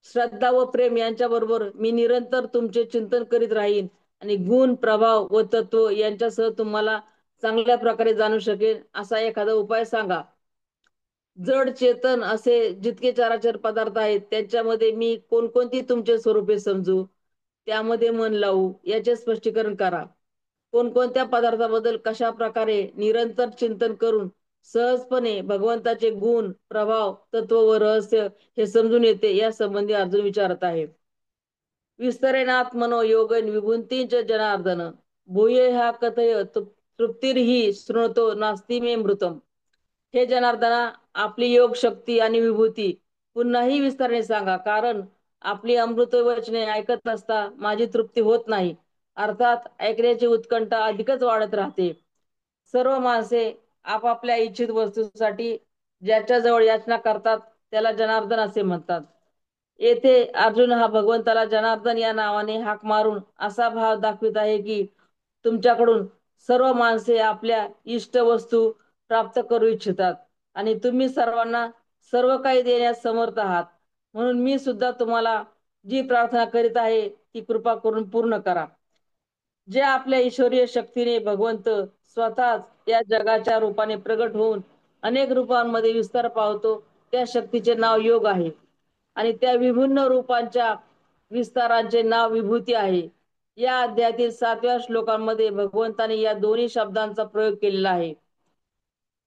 [SPEAKER 2] श्रद्धा व प्रेम यांच्या बरोबर मी निरंतर तुमचे चिंतन करीत राहीन, आणि गुण, प्रभाव व तत्व यांच्यासह तुम्हाला चांगल्या प्रकारे जाणू शकेल असा एखादा उपाय सांगा. जड चेतन असे जितके चराचर पदार्थ आहेत त्यांच्यामध्ये मी कोणकोणती तुमचे स्वरूपे समजू, त्यामध्ये मन लावू, याचे स्पष्टीकरण करा. कोणकोणत्या पदार्थाबद्दल कशा प्रकारे निरंतर चिंतन करून सहजपणे भगवंताचे गुण, प्रभाव, तत्व व रहस्य हे समजून येते, या संबंधी अर्जुन विचारत आहे. विस्तरेणात्मनो योगन विभूतींच जनार्दन भूये हा कथय तृप्तिर्हि शृणतो नास्ति मे मृतम. हे जनार्दना, आपली योग शक्ती आणि विभूती पुन्हाही विस्ताराने सांगा, कारण आपली अमृत वचने ऐकत असता माझी तृप्ती होत नाही. अर्थात ऐकण्याची उत्कंठा अधिकच वाढत राहते. सर्व माणसे आपापल्या इच्छित वस्तूसाठी ज्याच्याजवळ याचना करतात त्याला जनार्दन असे म्हणतात. येथे अर्जुन हा भगवंताला जनार्दन या नावाने हाक मारून असा भाव दाखवित आहे की तुमच्याकडून सर्व माणसे आपल्या इष्ट वस्तू प्राप्त करू इच्छितात, आणि तुम्ही सर्वांना सर्व काही देण्यास समर्थ आहात. म्हणून मी सुद्धा तुम्हाला जी प्रार्थना करीत आहे ती कृपा करून पूर्ण करा. जे आपल्या ईश्वरीय शक्तीने भगवंत स्वतःच या जगाच्या रूपाने प्रगट होऊन अनेक रूपांमध्ये विस्तार पावतो, त्या शक्तीचे नाव योग आहे, आणि त्या विभिन्न रूपांच्या विस्तारांचे नाव विभूती आहे. या अध्यायातील 7व्या श्लोकांमध्ये भगवंताने या दोन्ही शब्दांचा प्रयोग केलेला आहे.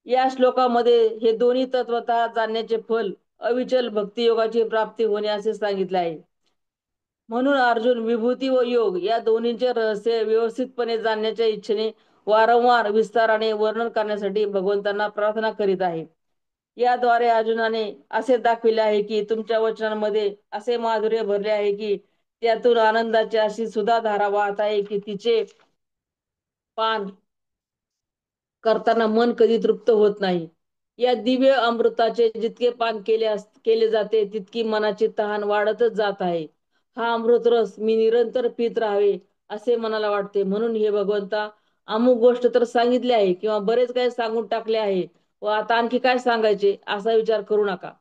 [SPEAKER 2] या श्लोकामध्ये हे दोन्ही तत्वतः जाणण्याचे फल अविचल भक्तियोगाची प्राप्ती होणे असे सांगितले आहे. म्हणून अर्जुन विभूती व योग या दोन्हींचे रहस्य व्यवस्थितपणे जाणण्याच्या इच्छेने वारंवार विस्ताराने वर्णन करण्यासाठी भगवंतांना प्रार्थना करीत आहे. याद्वारे अर्जुनाने असे दाखविले आहे की तुमच्या वचनांमध्ये असे माधुर्य भरले आहे की त्यातून आनंदाची अशी सुधा धारा वाहत आहे की तिचे पान करताना मन कधी तृप्त होत नाही. या दिव्य अमृताचे जितके पान केले जाते तितकी मनाची तहान वाढतच जात आहे. हा अमृत रस मी निरंतर पित राहावे असे मनाला वाटते. म्हणून हे भगवंता, अमुक गोष्ट तर सांगितली आहे किंवा बरेच काही सांगून टाकले आहे व आता आणखी काय सांगायचे असा विचार करू नका.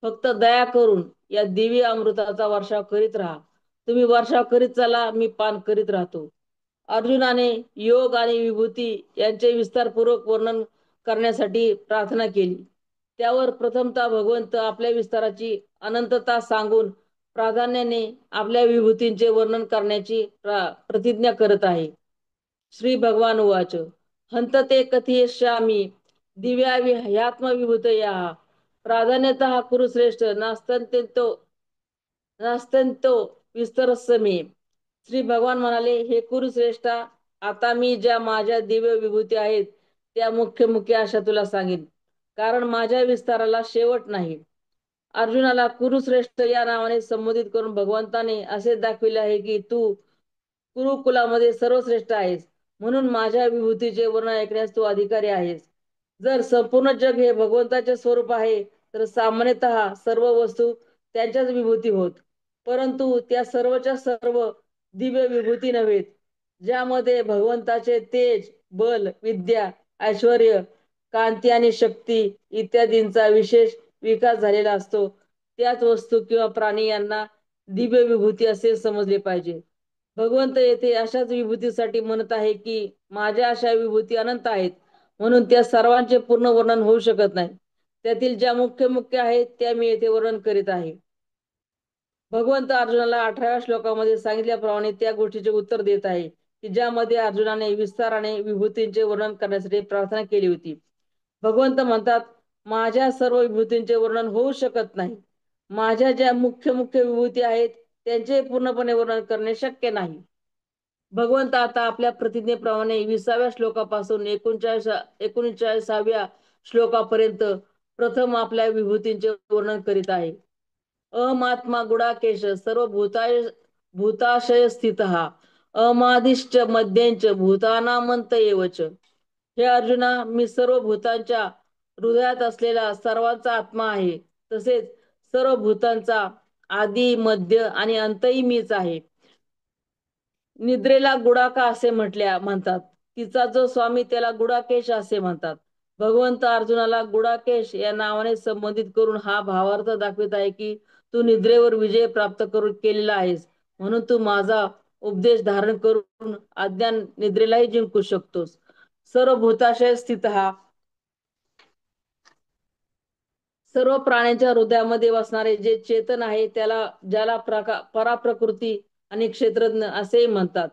[SPEAKER 2] फक्त दया करून या दिव्य अमृताचा वर्षाव करीत राहा. तुम्ही वर्षाव करीत चला, मी पान करीत राहतो. अर्जुनाने योग आणि विभूती यांचे विस्तारपूर्वक वर्णन करण्यासाठी प्रार्थना केली. त्यावर प्रथमतः भगवंत आपल्या विस्ताराची अनंतता सांगून प्राधान्याने आपल्या विभूतींचे वर्णन करण्याची प्रतिज्ञा करत आहे. श्री भगवान उवाच हंतते कथयिष्यामि दिव्या ह्यात्मविभूतया प्राधान्यतः कुरुश्रेष्ठ नास्तंतो विस्तरस्य मे. श्री भगवान म्हणाले, हे कुरुश्रेष्ठा, आता मी ज्या माझ्या दिव्य विभूती आहेत त्या मुख्य मुख्य अशा तुला सांगेन, कारण माझ्या विस्ताराला शेवट नाही. अर्जुनाला कुरुश्रेष्ठ या नावाने संबोधित करून भगवंताने असे दाखविले आहे की तू कुरुकुलामध्ये सर्वश्रेष्ठ आहेस, म्हणून माझ्या विभूतीचे वर्णन ऐकण्यास तू अधिकारी आहेस. जर संपूर्ण जग हे भगवंताचे स्वरूप आहे तर सामान्यतः सर्व वस्तू त्यांच्याच विभूती होत, परंतु त्या सर्वच्या सर्व दिव्य विभूती नव्हेत, ज्यामध्ये भगवंताचे तेज, बल, विद्या, ऐश्वर, कांती आणि शक्ती इत्यादींचा विशेष विकास झालेला असतो, त्याच वस्तू किंवा प्राणी यांना दिव्य विभूती असे समजले पाहिजे. भगवंत येथे अशाच विभूतीसाठी म्हणत आहे की माझ्या अशा विभूती अनंत आहेत, म्हणून त्या सर्वांचे पूर्ण वर्णन होऊ शकत नाही. त्यातील ज्या मुख्य मुख्य आहेत त्या मी येथे वर्णन करीत आहे. भगवंत अर्जुनाला 18व्या श्लोकामध्ये सांगितल्याप्रमाणे त्या गोष्टीचे उत्तर देत आहे की ज्यामध्ये अर्जुनाने विस्ताराने विभूतींचे वर्णन करण्यासाठी प्रार्थना केली होती. भगवंत म्हणतात, माझ्या सर्व विभूतींचे वर्णन होऊ शकत नाही. माझ्या ज्या मुख्य मुख्य विभूती आहेत त्यांचे पूर्णपणे वर्णन करणे शक्य नाही. भगवंत आता आपल्या प्रतिज्ञेप्रमाणे 20व्या श्लोकापासून 39व्या श्लोकापर्यंत प्रथम आपल्या विभूतींचे वर्णन करीत आहे. अमात्मा गुडाकेश सर्व भूताशय स्थित अमादिश्च मध्यंच भूतानामंत एवच. हे अर्जुना, मी सर्व भूतांच्या हृदयात असलेला सर्वांचा आत्मा आहे. तसेच सर्व भूतांचा आदी मध्य आणि अंतही मीच आहे. निद्रेला गुडाका असे म्हणतात. तिचा जो स्वामी त्याला गुडाकेश असे म्हणतात. भगवंत अर्जुनाला गुडाकेश या नावाने संबोधित करून हा भावार्थ दाखवित आहे की तू निद्रेवर विजय प्राप्त केलेला आहेस, म्हणून तू माझा उपदेश धारण करून अज्ञान निद्रेलाही जिंकू शकतोस. सर्व भूताशय स्थित सर्व प्राण्यांच्या हृदयामध्ये वसणारे जे चेतन आहे ज्याला पराप्रकृती आणि क्षेत्रज्ञ असेही म्हणतात.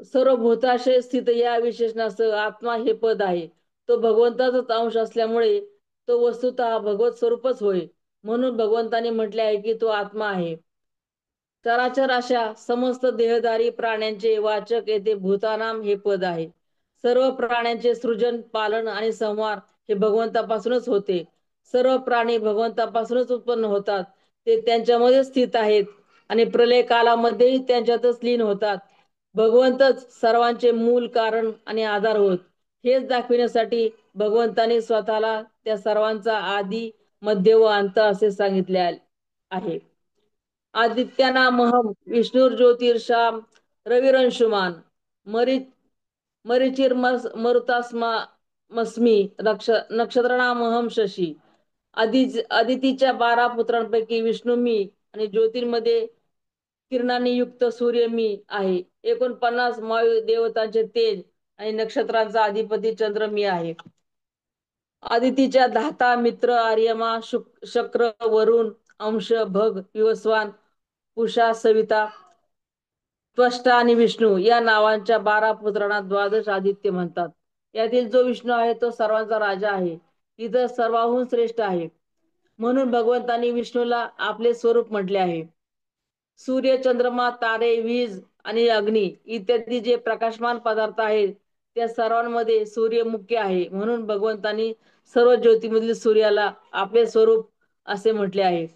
[SPEAKER 2] सर्व भूताशय स्थित या विशेषणासह आत्मा हे पद आहे. तो भगवंताचाच अंश असल्यामुळे तो वस्तुतः भगवत स्वरूपच होय. म्हणून भगवंताने म्हटले आहे की तो आत्मा आहे. चराचर अशा समस्त देहधारी प्राण्यांचे वाचक येथे भूतानाम हे पद आहे. सर्व प्राण्यांचे सृजन, पालन आणि संहार हे भगवंतापासूनच होते. सर्व प्राणी भगवंतापासूनच उत्पन्न होतात. ते त्यांच्यामध्ये स्थित आहेत आणि प्रलय कालामध्येही त्यांच्यातच लीन होतात. भगवंतच सर्वांचे मूल कारण आणि आधार होत. हेच दाखविण्यासाठी भगवंताने स्वतःला त्या सर्वांचा आदी मध्य व अंत असे सांगितले आहे. आदित्यानामहम विष्णुर्ज्योतिषाम रविरंशुमान मरीचिर मरुतास्मस्मी नक्षत्रनामहम शशी. आदितीच्या 12 पुत्रांपैकी विष्णू मी आणि ज्योतींमध्ये किरणांनी युक्त सूर्य मी आहे. 49 वायू देवतांचे तेज आणि नक्षत्रांचा अधिपती चंद्र मी आहे. आदितीच्या धाता मित्र आर्यमा शक्र वरुण अंश भग विवस्वान उषा सविता त्वष्टा आणि विष्णू या नावांच्या 12 पुत्रांना द्वादश आदित्य म्हणतात. यातील जो विष्णू आहे तो सर्वांचा राजा आहे. इतर सर्वाहून श्रेष्ठ आहे. म्हणून भगवंतांनी विष्णूला आपले स्वरूप म्हटले आहे. सूर्य, चंद्रमा, तारे, वीज आणि अग्नी इत्यादी जे प्रकाशमान पदार्थ आहेत त्या सर्वांमध्ये सूर्य मुख्य आहे. म्हणून भगवंतांनी सर्व ज्योतीमधील सूर्याला आपले स्वरूप असे म्हटले आहे.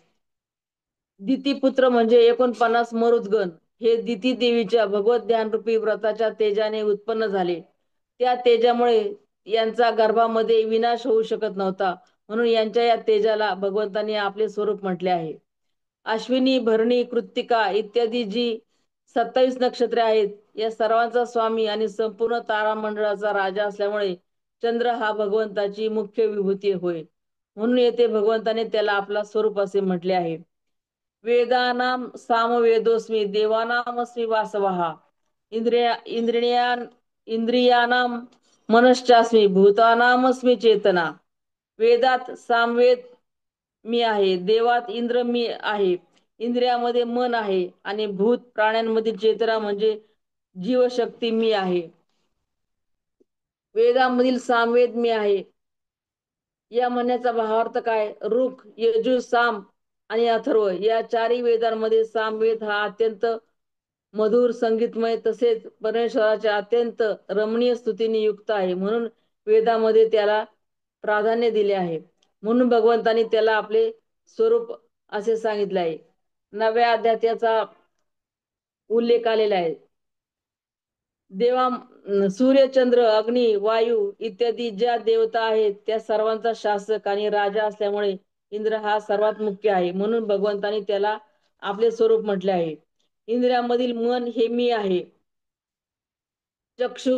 [SPEAKER 2] दितीपुत्र म्हणजे 49 मरुद्गण हे दिती देवीच्या भगवत ध्यानरूपी व्रताच्या तेजाने उत्पन्न झाले. त्या तेजामुळे यांचा गर्भामध्ये विनाश होऊ शकत नव्हता. म्हणून यांच्या या तेजाला भगवंतांनी आपले स्वरूप म्हटले आहे. अश्विनी, भरणी, कृत्तिका इत्यादी जी 27 नक्षत्रे आहेत या सर्वांचा स्वामी आणि संपूर्ण तारामंडळाचा राजा असल्यामुळे चंद्र हा भगवंताची मुख्य विभूती होय. म्हणून येथे भगवंताने त्याला आपला स्वरूप असे म्हटले आहे. वेदानाम सामवेदोस्मी देवानामस्मी वासवहा इंद्रियानाम मनश्चास्मी भूतानामस्मी चेतना. वेदात सामवेद मी आहे, देवात इंद्र मी आहे, इंद्रियामध्ये मन आहे आणि भूत प्राण्यांमध्ये चेतना म्हणजे जीवशक्ती मी आहे. वेदामधील सामवेद मी आहे या म्हणण्याचा भावार्थ काय? ऋक, यजु, साम आणि अथर्व या चारही वेदांमध्ये सामवेद हा अत्यंत मधुर, संगीतमय तसेच परमेश्वराच्या अत्यंत रमणीय स्तुतीने युक्त आहे. म्हणून वेदामध्ये त्याला प्राधान्य दिले आहे. म्हणून भगवंतांनी त्याला आपले स्वरूप असे सांगितले आहे. 9व्या अध्यायात त्याचा उल्लेख आलेला आहे. देवा सूर्य, चंद्र, अग्नी, वायू इत्यादी ज्या देवता आहेत त्या सर्वांचा शासक आणि राजा असल्यामुळे इंद्र हा सर्वात मुख्य आहे. म्हणून भगवंतांनी त्याला आपले स्वरूप म्हटले आहे. इंद्रियामधील मन हे मी आहे. चक्षु,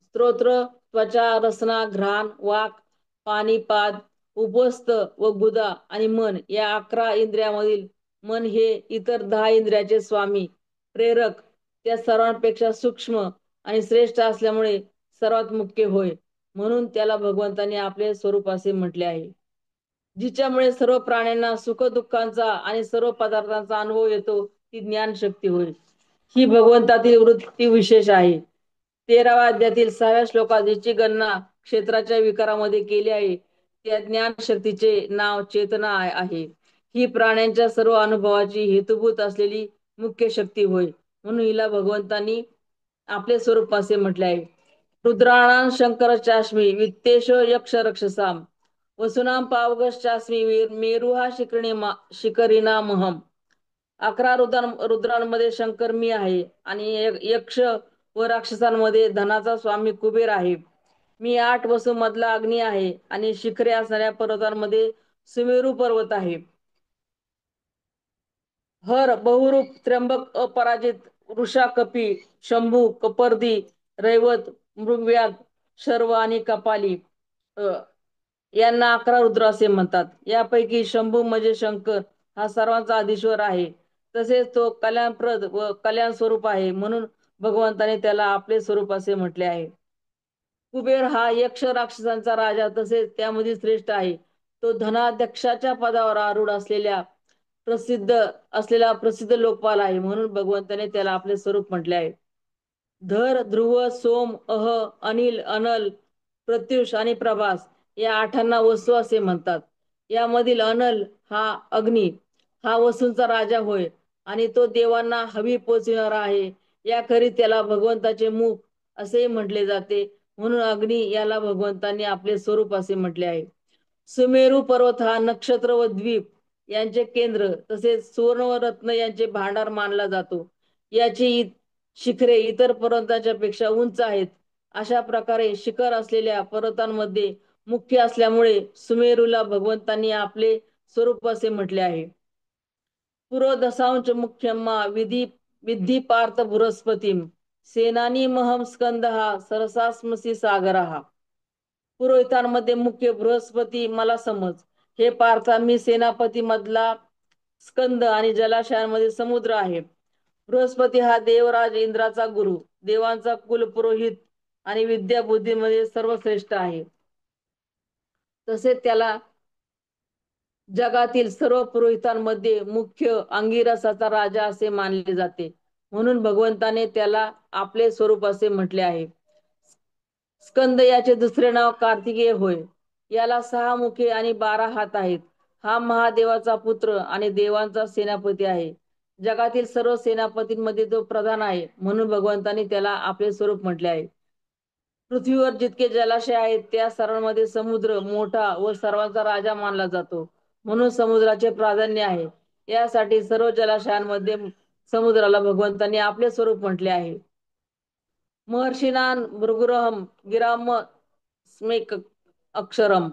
[SPEAKER 2] स्तोत्र, त्वचा, रसना, घ्राण, वाक, पाणीपाद, उपस्थ व गुदा आणि मन या 11 इंद्रियामधील मन हे इतर 10 इंद्रियाचे स्वामी, प्रेरक, त्या सर्वांपेक्षा सूक्ष्म आणि श्रेष्ठ असल्यामुळे सर्वात मुख्य होय. म्हणून त्याला भगवंतांनी आपले स्वरूप असे म्हटले आहे. जिच्यामुळे सर्व प्राण्यांना सुख दुःखांचा आणि सर्व पदार्थांचा अनुभव येतो ती ज्ञानशक्ती होय. ही भगवंतातील वृत्ती विशेष आहे. 13व्या अध्यायातील 6व्या श्लोकात जिची गणना क्षेत्राच्या विकारामध्ये केली आहे त्या ज्ञानशक्तीचे नाव चेतना आहे. ही प्राण्यांच्या सर्व अनुभवाची हेतुभूत असलेली मुख्य शक्ती होय. म्हणून हिला भगवंतांनी आपले स्वरूप असे म्हटले आहे. रुद्राणां शंकरचास्मि वित्तेश यक्ष रक्षसाम वसुनां पावगश्चास्मि मेरुहा शिखरिणामहम. 11 रुद्रांमध्ये शंकर मी आहे आणि यक्ष व राक्षसांमध्ये धनाचा स्वामी कुबेर आहे. मी 8 वसू मधला अग्नी आहे आणि शिखरे असणाऱ्या पर्वतांमध्ये सुमेरू पर्वत आहे. हर बहुरूप त्र्यंबक अपराजित वृषा कपी शंभू कपर्दी रैवत मृगव्याध शर्व आणि कपाली यांना 11 रुद्र असे म्हणतात. यापैकी शंभू म्हणजे शंकर हा सर्वांचा अधीश्वर आहे. तसेच तो कल्याणप्रद व कल्याण स्वरूप आहे, म्हणून भगवंताने त्याला आपले स्वरूप असे म्हटले आहे. कुबेर हा यक्ष राक्षसांचा राजा तसेच त्यामध्ये श्रेष्ठ आहे. तो धनाध्यक्षाच्या पदावर आरूढ प्रसिद्ध लोकपाल आहे, म्हणून भगवंताने त्याला आपले स्वरूप म्हटले आहे. धर ध्रुव सोम अनिल अनल प्रत्युष आणि प्रभास या आठांना वसू असे म्हणतात. यामधील अनल हा अग्नी हा वसूंचा राजा होय आणि तो देवांना हवी पोचविणारा आहे. याकरी त्याला भगवंताचे मुख असे म्हटले जाते, म्हणून अग्नी याला भगवंतांनी आपले स्वरूप असे म्हटले आहे. सुमेरू पर्वत हा नक्षत्र व द्वीप यांचे केंद्र तसेच सुवर्ण व रत्न यांचे भांडार मानला जातो. याची शिखरे इतर पर्वतांच्या पेक्षा उंच आहेत. अशा प्रकारे शिखर असलेल्या पर्वतांमध्ये मुख्य असल्यामुळे सुमेरूला भगवंतांनी आपले स्वरूप असे म्हटले आहे. पुरोदशांच मुख्यम्मा विधी पार्थ बृहस्पतीम सेनानी महम स्कंद हा सरसास्मसी सागर हा. पुरोहितांमध्ये मुख्य बृहस्पती मला समज. हे पार्था मी सेनापती मधला स्कंद आणि जलाशयांमध्ये समुद्र आहे. बृहस्पती हा देवराज इंद्राचा गुरु, देवांचा कुलपुरोहित आणि विद्या बुद्धीमध्ये सर्वश्रेष्ठ आहे. तसेच त्याला जगातील सर्व पुरोहितांमध्ये मुख्य अंगिरसाचा राजा असे मानले जाते, म्हणून भगवंताने त्याला आपले स्वरूप असे म्हटले आहे. स्कंद याचे दुसरे नाव कार्तिकेय होय. याला 6 मुखे आणि 12 हात आहेत. हा महादेवाचा पुत्र आणि देवांचा सेनापती आहे. जगातील सर्व सेनापतींमध्ये तो प्रधान आहे, म्हणून भगवंताने त्याला आपले स्वरूप म्हटले आहे. पृथ्वीवर जितके जलाशय आहेत त्या सर्वांमध्ये समुद्र मोठा व सर्वांचा राजा मानला जातो, म्हणून समुद्राचे प्राधान्य आहे. यासाठी सर्व जलाशयांमध्ये समुद्राला भगवंतांनी आपले स्वरूप म्हटले आहे. महर्षीणान भृगुरहम गिराम स्मेक अक्षरम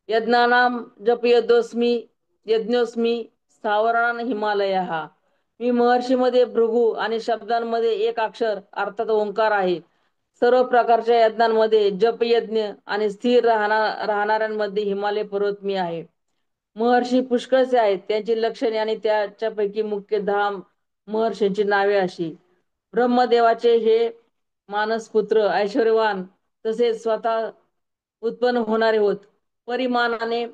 [SPEAKER 2] यज्ञानाम जपयदोस्मी यज्ञोस्मी स्थावरान हिमालय हा. मी महर्षीमध्ये भृगु आणि शब्दांमध्ये एक अक्षर अर्थात ओंकार आहे. सर्व प्रकारच्या यज्ञांमध्ये जपयज्ञ आणि स्थिर राहणाऱ्यांमध्ये हिमालय पर्वत मी आहे. महर्षी पुष्कळचे आहेत, त्यांची लक्षणे आणि त्याच्यापैकी मुख्य 10 महर्षींची नावे अशी. ब्रह्मदेवाचे हे मानसपुत्र ऐश्वर्यवान तसेच स्वतः उत्पन्न होणारे होत. परिमानाने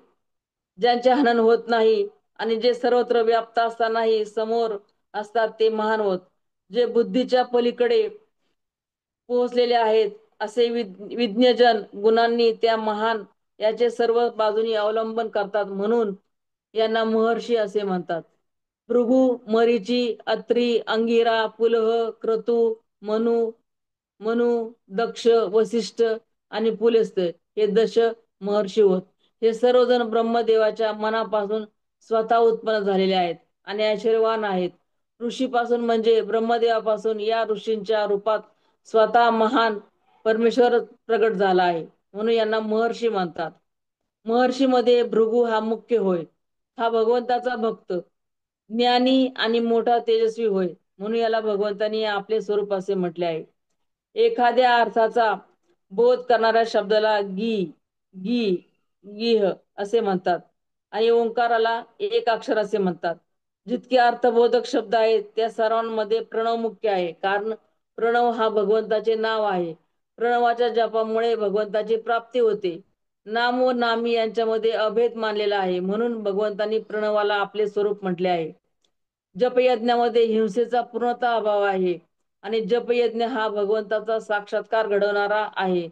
[SPEAKER 2] ज्यांचे हनन होत नाही आणि जे सर्वत्र व्याप्त असतानाही समोर असतात ते महान होत. जे बुद्धीच्या पलीकडे पोहोचलेले आहेत असे विज्ञजन गुणांनी त्या महान याचे सर्व बाजूनी अवलंबन करतात, म्हणून यांना महर्षी असे म्हणतात. भृगु मरीची अत्री अंगिरा पुलह क्रतु मनु मनु दक्ष वसिष्ठ आणि पुलस्त हे दश महर्षी होत. हे सर्वजण ब्रह्मदेवाच्या मनापासून स्वतः उत्पन्न झालेले आहेत आणि ऐश्वर्यवान आहेत. ऋषीपासून म्हणजे ब्रह्मदेवापासून या ऋषींच्या रूपात स्वतः महान परमेश्वर प्रगट झाला आहे, म्हणून यांना महर्षी म्हणतात. महर्षीमध्ये भृगु हा मुख्य होय. हा भगवंताचा भक्त ज्ञानी आणि मोठा तेजस्वी होय, म्हणून याला भगवंतानी आपले स्वरूप असे म्हटले आहे. एखाद्या अर्थाचा बोध करणाऱ्या शब्दाला गी गी गिह असे म्हणतात आणि ओंकाराला एक अक्षर असे म्हणतात. जितके अर्थबोधक शब्द आहेत त्या सर्वांमध्ये प्रणव मुख्य आहे, कारण प्रणव हा भगवंताचे नाव आहे. प्रणवाच्या जपामुळे भगवंताची प्राप्ती होते. नाम व नामी यांच्यामध्ये अभेद मानलेला आहे, म्हणून भगवंतांनी प्रणवाला आपले स्वरूप म्हटले आहे. जपयज्ञामध्ये हिंसेचा पूर्णतः अभाव आहे आणि जपयज्ञ हा भगवंताचा साक्षात्कार घडवणारा आहे,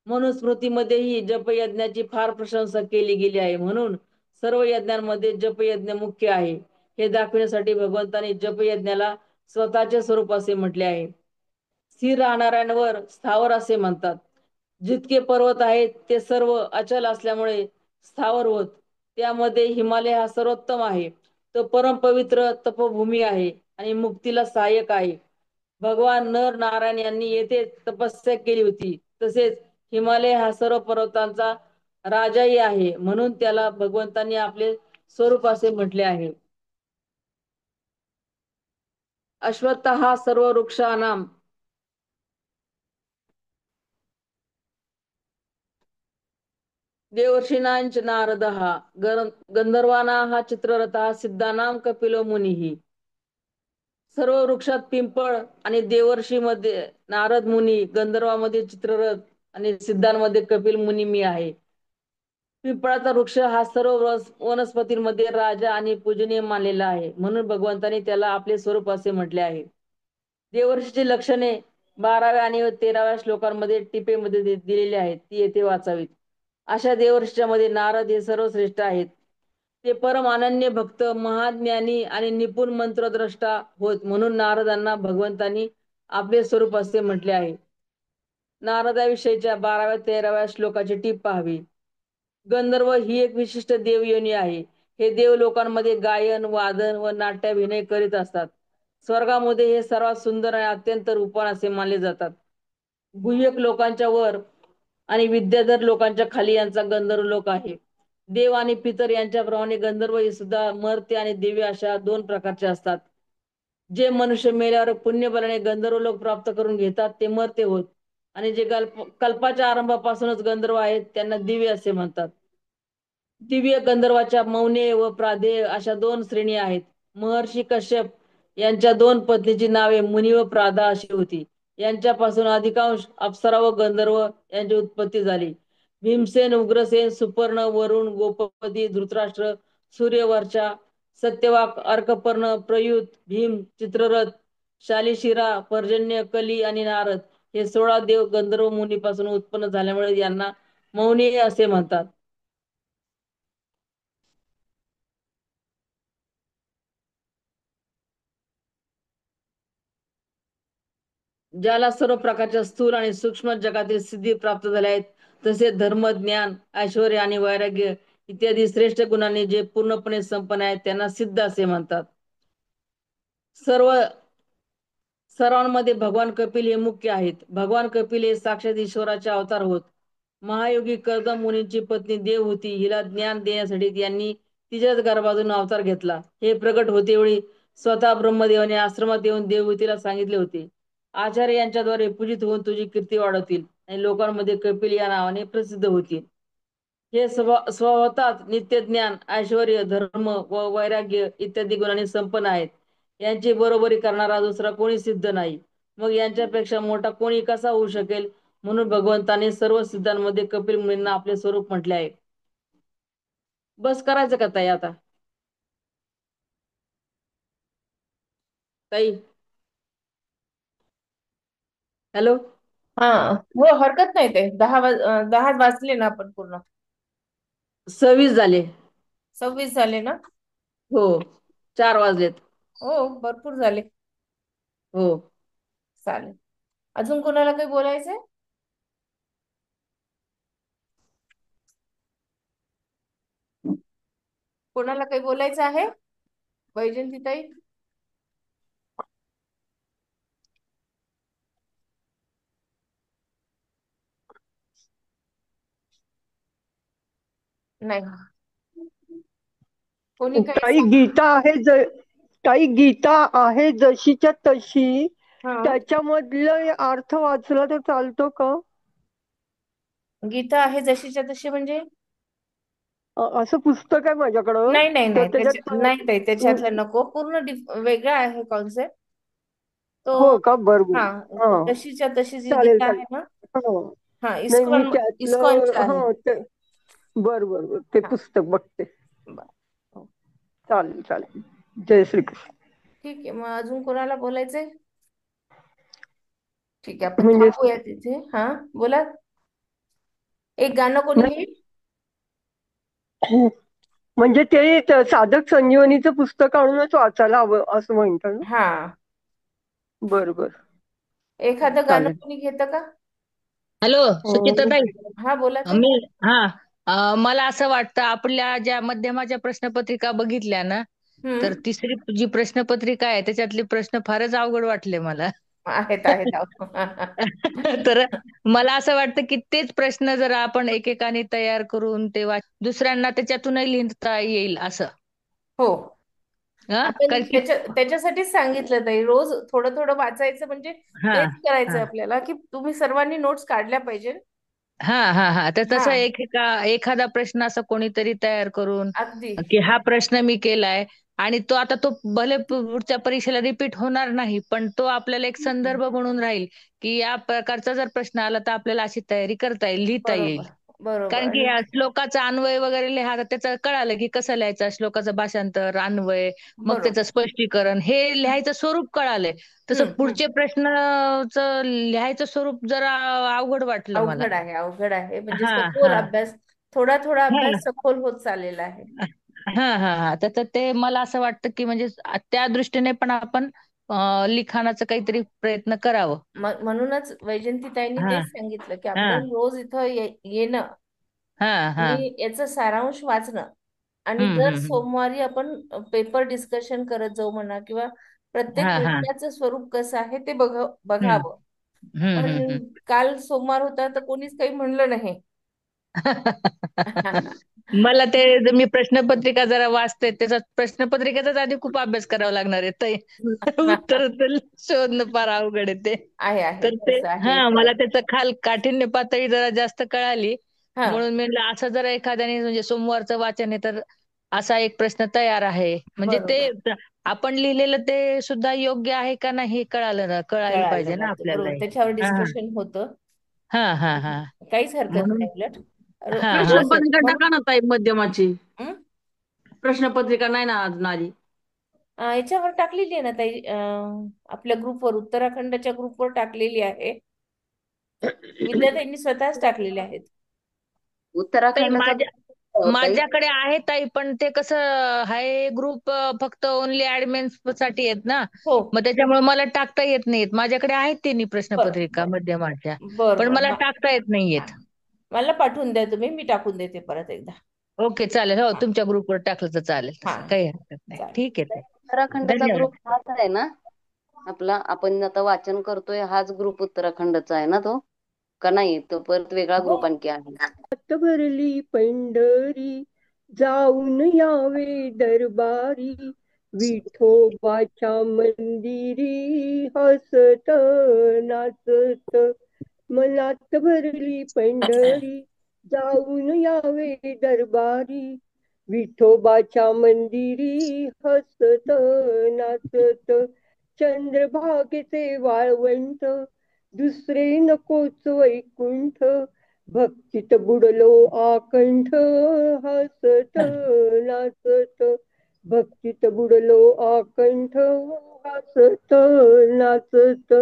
[SPEAKER 2] म्हणून स्मृतीमध्येही जपयज्ञाची फार प्रशंसा केली गेली आहे. म्हणून सर्व यज्ञांमध्ये जपयज्ञ मुख्य आहे हे दाखविण्यासाठी भगवंताने जपयज्ञाला स्वतःचे स्वरूप असे म्हटले आहे. स्थिर राहणाऱ्यांवर स्थावर असे म्हणतात. जितके पर्वत आहेत ते सर्व अचल असल्यामुळे स्थावर होत. त्यामध्ये हिमालय हा सर्वोत्तम आहे. तो परमपवित्र तपभूमी आहे आणि मुक्तीला सहाय्यक आहे. भगवान नर नारायण यांनी येथे तपस्या केली होती. तसेच हिमालय हा सर्व पर्वतांचा राजाही आहे, म्हणून त्याला भगवंतांनी आपले स्वरूप असे म्हटले आहे. अश्वत्थ हा सर्व वृक्षानाम देवर्षीणांच नारद हा गंधर्वाना हा चित्ररथ हा सिद्धानाम कपिलो मुनी. सर्व वृक्षात पिंपळ आणि देवर्षी मध्ये नारद मुनी, गंधर्वामध्ये चित्ररथ आणि सिद्धांमध्ये कपिल मुनी मी आहे. पिंपळाचा वृक्ष हा सर्व वनस्पतींमध्ये राजा आणि पूजनीय मानलेला आहे, म्हणून भगवंताने त्याला आपले स्वरूप असे म्हटले आहे. देवर्षीची लक्षणे 12व्या आणि 13व्या श्लोकांमध्ये टिपेमध्ये दिलेली आहेत, ती येथे वाचावीत. अशा देवर्षीच्या मध्ये नारद हे सर्वश्रेष्ठ आहेत. ते परम अनन्य भक्त, महाज्ञानी आणि निपुण मंत्रद्रष्टा होत, म्हणून नारदांना भगवंतांनी आपले स्वरूप असे म्हटले आहे. नारदाविषयीच्या 12व्या 13व्या श्लोकाची टीप पाहावी. गंधर्व ही एक विशिष्ट देवयोनी आहे. हे देव लोकांमध्ये गायन, वादन व नाट्याभिनय करीत असतात. स्वर्गामध्ये हे सर्वात सुंदर आणि अत्यंत रूपवान असे मानले जातात. गुह्यक लोकांच्या वर आणि विद्याधर लोकांच्या खाली यांचा गंधर्व लोक आहे. देव आणि पितर यांच्याप्रमाणे गंधर्व हे सुद्धा मर्त्य आणि दिव्य अशा दोन प्रकारचे असतात. जे मनुष्य मेल्यावर पुण्यबलाने गंधर्व लोक प्राप्त करून घेतात ते मर्त्य होत, आणि जे कल्पाच्या आरंभापासूनच गंधर्व आहेत त्यांना दिव्य असे म्हणतात. दिव्य गंधर्वाच्या मौने व प्राधेय अशा दोन श्रेणी आहेत. महर्षी कश्यप यांच्या दोन पत्नीची नावे मुनी व प्रादा अशी होती. यांच्यापासून अधिकांश अप्सरा व गंधर्व यांची उत्पत्ती झाली. भीमसेन, उग्रसेन, सुपर्ण, वरुण, गोपपदी, धृतराष्ट्र, सूर्यवर्षा, सत्यवाक, अर्कपर्ण, प्रयुत, भीम, चित्ररथ, शालिशिरा, पर्जन्य, कली आणि नारद हे 16 देव गंधर्व मुनीपासून उत्पन्न झाल्यामुळे यांना मौनी असे म्हणतात. ज्याला सर्व प्रकारच्या स्थूल आणि सूक्ष्म जगातील सिद्धी प्राप्त झाल्या आहेत, तसे धर्म, ज्ञान, ऐश्वर्य आणि वैराग्य इत्यादी श्रेष्ठ गुणांनी जे पूर्णपणे संपन्न आहेत त्यांना सिद्ध असे म्हणतात. सर्व सर्वांमध्ये भगवान कपिल हे मुख्य आहेत. भगवान कपिल हे साक्षात ईश्वराचे अवतार होत. महायोगी कर्दम मुनींची पत्नी देव होती. हिला ज्ञान देण्यासाठी त्यांनी तिच्याच गर्भातून अवतार घेतला. हे प्रकट होतेवेळी स्वतः ब्रह्मदेवाने आश्रमात येऊन देवहूतीला सांगितले होते. आचार्य यांच्याद्वारे पूजित होऊन तुझी कीर्ती वाढवतील आणि लोकांमध्ये कपिल या नावाने प्रसिद्ध होतील. हे स्वतःच नित्य ज्ञान, ऐश्वर्य, धर्म व वैराग्य इत्यादी गुणांनी संपन्न आहेत. यांची बरोबरी करणारा दुसरा कोणी सिद्ध नाही. मग यांच्यापेक्षा मोठा कोणी कसा होऊ शकेल. म्हणून भगवंताने सर्व सिद्धांमध्ये कपिल मुनींना आपले स्वरूप म्हटले आहे. बस करायचं का ताई आता? ताई, हॅलो.
[SPEAKER 1] हा. हो, हरकत नाही. ते 10 वाजले ना आपण पूर्ण?
[SPEAKER 2] 26 झाले.
[SPEAKER 1] 26 झाले ना?
[SPEAKER 2] हो, 4 वाजलेत.
[SPEAKER 1] हो, भरपूर झाले.
[SPEAKER 2] हो.
[SPEAKER 1] चालेल. अजून कोणाला काही बोलायचंय? कोणाला काही बोलायचं आहे? वैजंती ताई? नाही. कोणी काही
[SPEAKER 3] काही गीता आहे काही गीता आहे जशीच्या तशी,
[SPEAKER 1] हा.
[SPEAKER 3] त्याच्यामधलं अर्थ वाचला तर चालतो का?
[SPEAKER 1] गीता आहे जशीच्या तशी म्हणजे?
[SPEAKER 3] असं पुस्तक आहे माझ्याकडं.
[SPEAKER 1] नाही नाही
[SPEAKER 3] तर
[SPEAKER 1] नाही,
[SPEAKER 3] त्याच्यात
[SPEAKER 1] नाही ताई, त्याच्यातलं नको. पूर्ण वेगळा आहे कॉन्सेप्ट तो.
[SPEAKER 3] हो का?
[SPEAKER 1] हा.
[SPEAKER 3] बरोबर. हा,
[SPEAKER 1] जशीच्या तशी जी
[SPEAKER 3] चालेल
[SPEAKER 1] गीता आहे
[SPEAKER 3] चालेल.
[SPEAKER 1] ना.
[SPEAKER 3] हो.
[SPEAKER 1] हा,
[SPEAKER 3] नाही, मी
[SPEAKER 1] इस्कॉनची
[SPEAKER 3] त्यातलं
[SPEAKER 1] आहे.
[SPEAKER 3] बर बर बर, ते
[SPEAKER 1] हा.
[SPEAKER 3] पुस्तक बघते.
[SPEAKER 1] बरं. हो.
[SPEAKER 3] चालेल चालेल. जय श्रीकृष्ण.
[SPEAKER 1] ठीक आहे. मग अजून कोणाला बोलायचंय? ठीक आहे, आपण
[SPEAKER 3] म्हणजे
[SPEAKER 1] थांबूया तिथे. हा, बोला. एक गाणं कोणी
[SPEAKER 3] नाही,
[SPEAKER 1] घेईल?
[SPEAKER 3] म्हणजे ते साधक संजीवनीचं पुस्तक आणूनच वाचायला हवं असं म्हणतात ना?
[SPEAKER 1] हा.
[SPEAKER 3] बरं बरं.
[SPEAKER 1] एखादं गाणं
[SPEAKER 3] चालेल.
[SPEAKER 1] कोणी घेतं का?
[SPEAKER 4] हॅलो
[SPEAKER 3] अं,
[SPEAKER 4] सुचिताताई.
[SPEAKER 1] हा बोला ताई.
[SPEAKER 4] मी हा मला असं वाटतं आपल्या ज्या मध्यमाच्या प्रश्नपत्रिका बघितल्या ना, तर
[SPEAKER 1] हम्म.
[SPEAKER 4] तिसरी जी प्रश्नपत्रिका आहे त्याच्यातले प्रश्न फारच अवघड वाटले मला.
[SPEAKER 1] आहेत आहेत अहो.
[SPEAKER 4] तर मला असं वाटतं की तेच प्रश्न जर आपण एकेकाने तयार करून ते दुसऱ्यांना त्याच्यातूनही लिहिता येईल असं.
[SPEAKER 1] हो. आपण
[SPEAKER 4] कारण की
[SPEAKER 1] त्याच्यासाठीच सांगितलं ताई, रोज थोडं थोडं वाचायचं, म्हणजे
[SPEAKER 4] हा
[SPEAKER 1] तेच
[SPEAKER 4] हा
[SPEAKER 1] करायचं आपल्याला, की तुम्ही सर्वांनी नोट्स काढल्या पाहिजे.
[SPEAKER 4] हा हा हा तर
[SPEAKER 1] हा.
[SPEAKER 4] तसं एखादा प्रश्न असं कोणीतरी तयार करून
[SPEAKER 1] अगदी.
[SPEAKER 4] की हा प्रश्न मी केलाय आणि तो आता तो भले पुढच्या परीक्षेला रिपीट होणार नाही, पण तो आपल्याला एक संदर्भ म्हणून राहील की या प्रकारचा जर प्रश्न आला तर आपल्याला अशी तयारी करता येईल, लिहिता येईल.
[SPEAKER 1] बरोबर. बरोबर.
[SPEAKER 4] कारण की
[SPEAKER 1] आणि
[SPEAKER 4] या श्लोकाचा अन्वय वगैरे लिहा त्याचं कळालं की कसं लिहायचं, श्लोकाचं भाषांतर, अन्वय, मग त्याचं
[SPEAKER 1] बरोबर.
[SPEAKER 4] स्पष्टीकरण हे लिहायचं स्वरूप कळालंय. तसं पुढचे
[SPEAKER 1] हम्म.
[SPEAKER 4] प्रश्नचं लिहायचं स्वरूप जरा अवघड वाटलं मला.
[SPEAKER 1] अवघड आहे, अवघड आहे, म्हणजे
[SPEAKER 4] हा
[SPEAKER 1] सखोल
[SPEAKER 4] हा
[SPEAKER 1] अभ्यास, थोडा थोडा
[SPEAKER 4] हा
[SPEAKER 1] अभ्यास सखोल होत चाललेला आहे.
[SPEAKER 4] हा हा हा तर ते मला असं वाटतं की म्हणजे त्या दृष्टीने पण आपण लिखाणाचं काहीतरी प्रयत्न करावं.
[SPEAKER 1] म्हणूनच वैजंतीताईंनी
[SPEAKER 4] हा
[SPEAKER 1] तेच सांगितलं की
[SPEAKER 4] हा
[SPEAKER 1] आपण रोज इथं येणं
[SPEAKER 4] हा हा
[SPEAKER 1] आणि याचं सारांश वाचणं, आणि दर
[SPEAKER 4] हम्म.
[SPEAKER 1] सोमवारी आपण पेपर डिस्कशन करत जाऊ म्हणा, किंवा प्रत्येक
[SPEAKER 4] हा हा
[SPEAKER 1] विषयाचं स्वरूप कसं आहे ते
[SPEAKER 4] हम्म
[SPEAKER 1] बघावं. पण
[SPEAKER 4] हम्म.
[SPEAKER 1] काल सोमवार होता तर कोणीच काही म्हणलं नाही.
[SPEAKER 4] मला मी प्रश्नपत्रिका जरा वाचते, त्याचा प्रश्नपत्रिकेचाच आधी खूप अभ्यास करावा लागणार आहे ताई. उत्तर शोधणं फार अवघड आहे ते.
[SPEAKER 1] आहे
[SPEAKER 4] तर ते
[SPEAKER 1] तसं आहे
[SPEAKER 4] हा
[SPEAKER 1] खरं.
[SPEAKER 4] मला त्याचं काठिण्य पातळी जरा जास्त कळाली,
[SPEAKER 1] हा.
[SPEAKER 4] म्हणून मी म्हणलं असं जर एखाद्याने म्हणजे सोमवारचं वाचन आहे तर असा एक प्रश्न तयार आहे, म्हणजे
[SPEAKER 1] बरोबर.
[SPEAKER 4] ते आपण लिहिलेलं ते सुद्धा योग्य आहे का नाही हे कळायला पाहिजे
[SPEAKER 1] कळायला
[SPEAKER 4] ना
[SPEAKER 1] पाहिजे,
[SPEAKER 4] आपल्याला.
[SPEAKER 1] बरोबर, त्याच्यावर
[SPEAKER 4] हा
[SPEAKER 1] डिस्कशन होतं.
[SPEAKER 4] हा हा हा
[SPEAKER 1] काहीच हरकत
[SPEAKER 4] म्हणून
[SPEAKER 1] नाही उलट.
[SPEAKER 4] हा हा
[SPEAKER 1] रोज
[SPEAKER 2] प्रश्नपत्रिका
[SPEAKER 1] म्हणून
[SPEAKER 2] टाका ना ताई मध्यमाची.
[SPEAKER 1] हं?
[SPEAKER 2] प्रश्नपत्रिका नाही ना आज आली.
[SPEAKER 1] याच्यावर टाकलेली आहे ना ताई, आपल्या ग्रुपवर, उत्तराखंडच्या ग्रुपवर टाकलेली आहे. विद्यार्थ्यांनी स्वतःच टाकलेले आहेत.
[SPEAKER 4] ताई
[SPEAKER 5] उत्तराखंडचा ताई.
[SPEAKER 4] माझ्याकडे आहे ताई, पण ते कसं आहे ग्रुप फक्त ओनली ऍडमिन्स साठी आहेत ना,
[SPEAKER 1] हो.
[SPEAKER 4] मग त्याच्यामुळे मला टाकता येत नाहीत. माझ्याकडे आहेत तिन्ही
[SPEAKER 1] बर
[SPEAKER 4] प्रश्नपत्रिका
[SPEAKER 1] बर
[SPEAKER 4] मध्यमाच्या,
[SPEAKER 1] बर
[SPEAKER 4] पण
[SPEAKER 1] बर
[SPEAKER 4] मला टाकता येत
[SPEAKER 1] हा.
[SPEAKER 4] नाहीयेत.
[SPEAKER 1] मला पाठवून द्या तुम्ही, मी टाकून देते परत एकदा.
[SPEAKER 4] ओके चालेल, हो
[SPEAKER 1] हा.
[SPEAKER 4] तुमच्या ग्रुपवर टाकलं तर चालेल,
[SPEAKER 1] हा.
[SPEAKER 4] तसं काही हरकत नाही.
[SPEAKER 1] चालेल.
[SPEAKER 4] ठीक आहे ताई.
[SPEAKER 5] उत्तराखंडचा
[SPEAKER 4] धन्यवाद.
[SPEAKER 5] ग्रुप हाच आहे ना आपला, आपण आता वाचन करतोय हाच ग्रुप उत्तराखंडचा आहे ना तो, का नाही तो परत वेगळा
[SPEAKER 1] हो.
[SPEAKER 5] ग्रुप आणखी आहे?
[SPEAKER 3] हात भरली पंढरी जाऊन यावे दरबारी, विठोबाच्या मंदिरी हसत नाचत. मनात भरली पंढरी जाऊन यावे दरबारी, विठोबाच्या मंदिरी हसत नाचत. चंद्रभागेचे वाळवंट दुसरे नकोच वैकुंठ, भक्तीत बुडलो आकंठ हसत नाचत. भक्तीत बुडलो आकंठ हसत नाचत.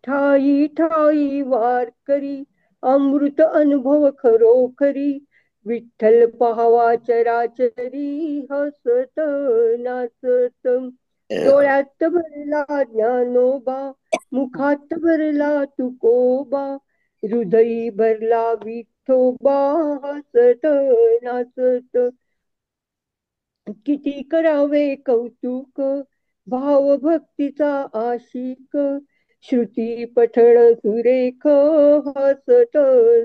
[SPEAKER 3] ठाई ठाई वारकरी अमृत अनुभव खरोखरी, विठ्ठल पाहावा चराचरी हसत नाचत. डोळ्यात भरला ज्ञानोबा, मुखात भरला तुकोबा, हृदयी भरला विठोबा हसत नाचत. किती करावे कौतुक भावभक्तीचा आशिक, श्रुती पठण सुरेख हसत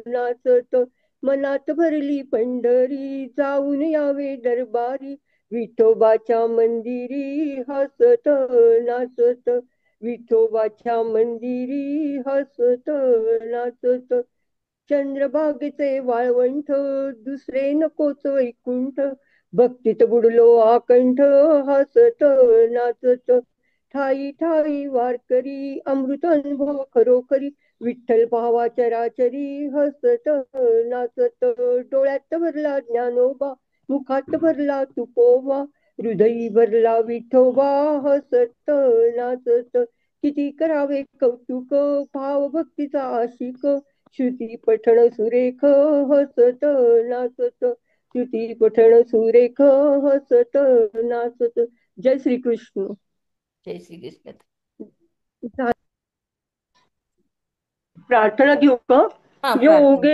[SPEAKER 3] नाचत. मनात भरली पंढरी जाऊन यावे दरबारी, विठोबाच्या मंदिरी हसत नाचत. विठोबाच्या मंदिरी हसत नाचत. चंद्रभागेचे वाळवंट दुसरे नकोच वैकुंठ, भक्तीत बुडलो आकंठ हसत नाचत. ठाई ठाई वारकरी अमृत अनुभव खरोखरी, विठ्ठल पाहावा चराचरी हसत नाचत. डोळ्यात भरला ज्ञानोबा, मुखात भरला तुकोबा, हृदयी भरला विठोबा हसत नाचत. किती करावे कौतुक भावभक्तीचा आशिक, श्रुती पठण सुरेख हसत नाचत. श्रुती पठण सुरेख हसत नाचत. जय श्री कृष्ण.
[SPEAKER 1] जय श्री कृष्ण.
[SPEAKER 3] प्रार्थना घेऊ का?
[SPEAKER 1] हा, प्रार्थना.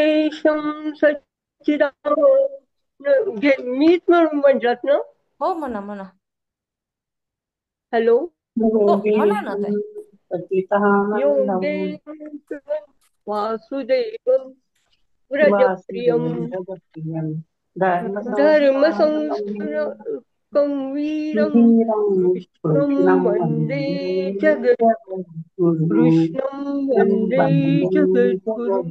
[SPEAKER 3] योगेशं मीच म्हणून म्हटलात ना?
[SPEAKER 1] हो, म्हणा म्हणा.
[SPEAKER 3] हॅलो.
[SPEAKER 1] हो, म्हणा ना ताई.
[SPEAKER 3] योगेशं वासुदेवं व्रजप्रियं धर्मसंस्थापकं वीरं कृष्णं वन्दे जगद्गुरुं कृष्णं वन्दे जगद्गुरुम्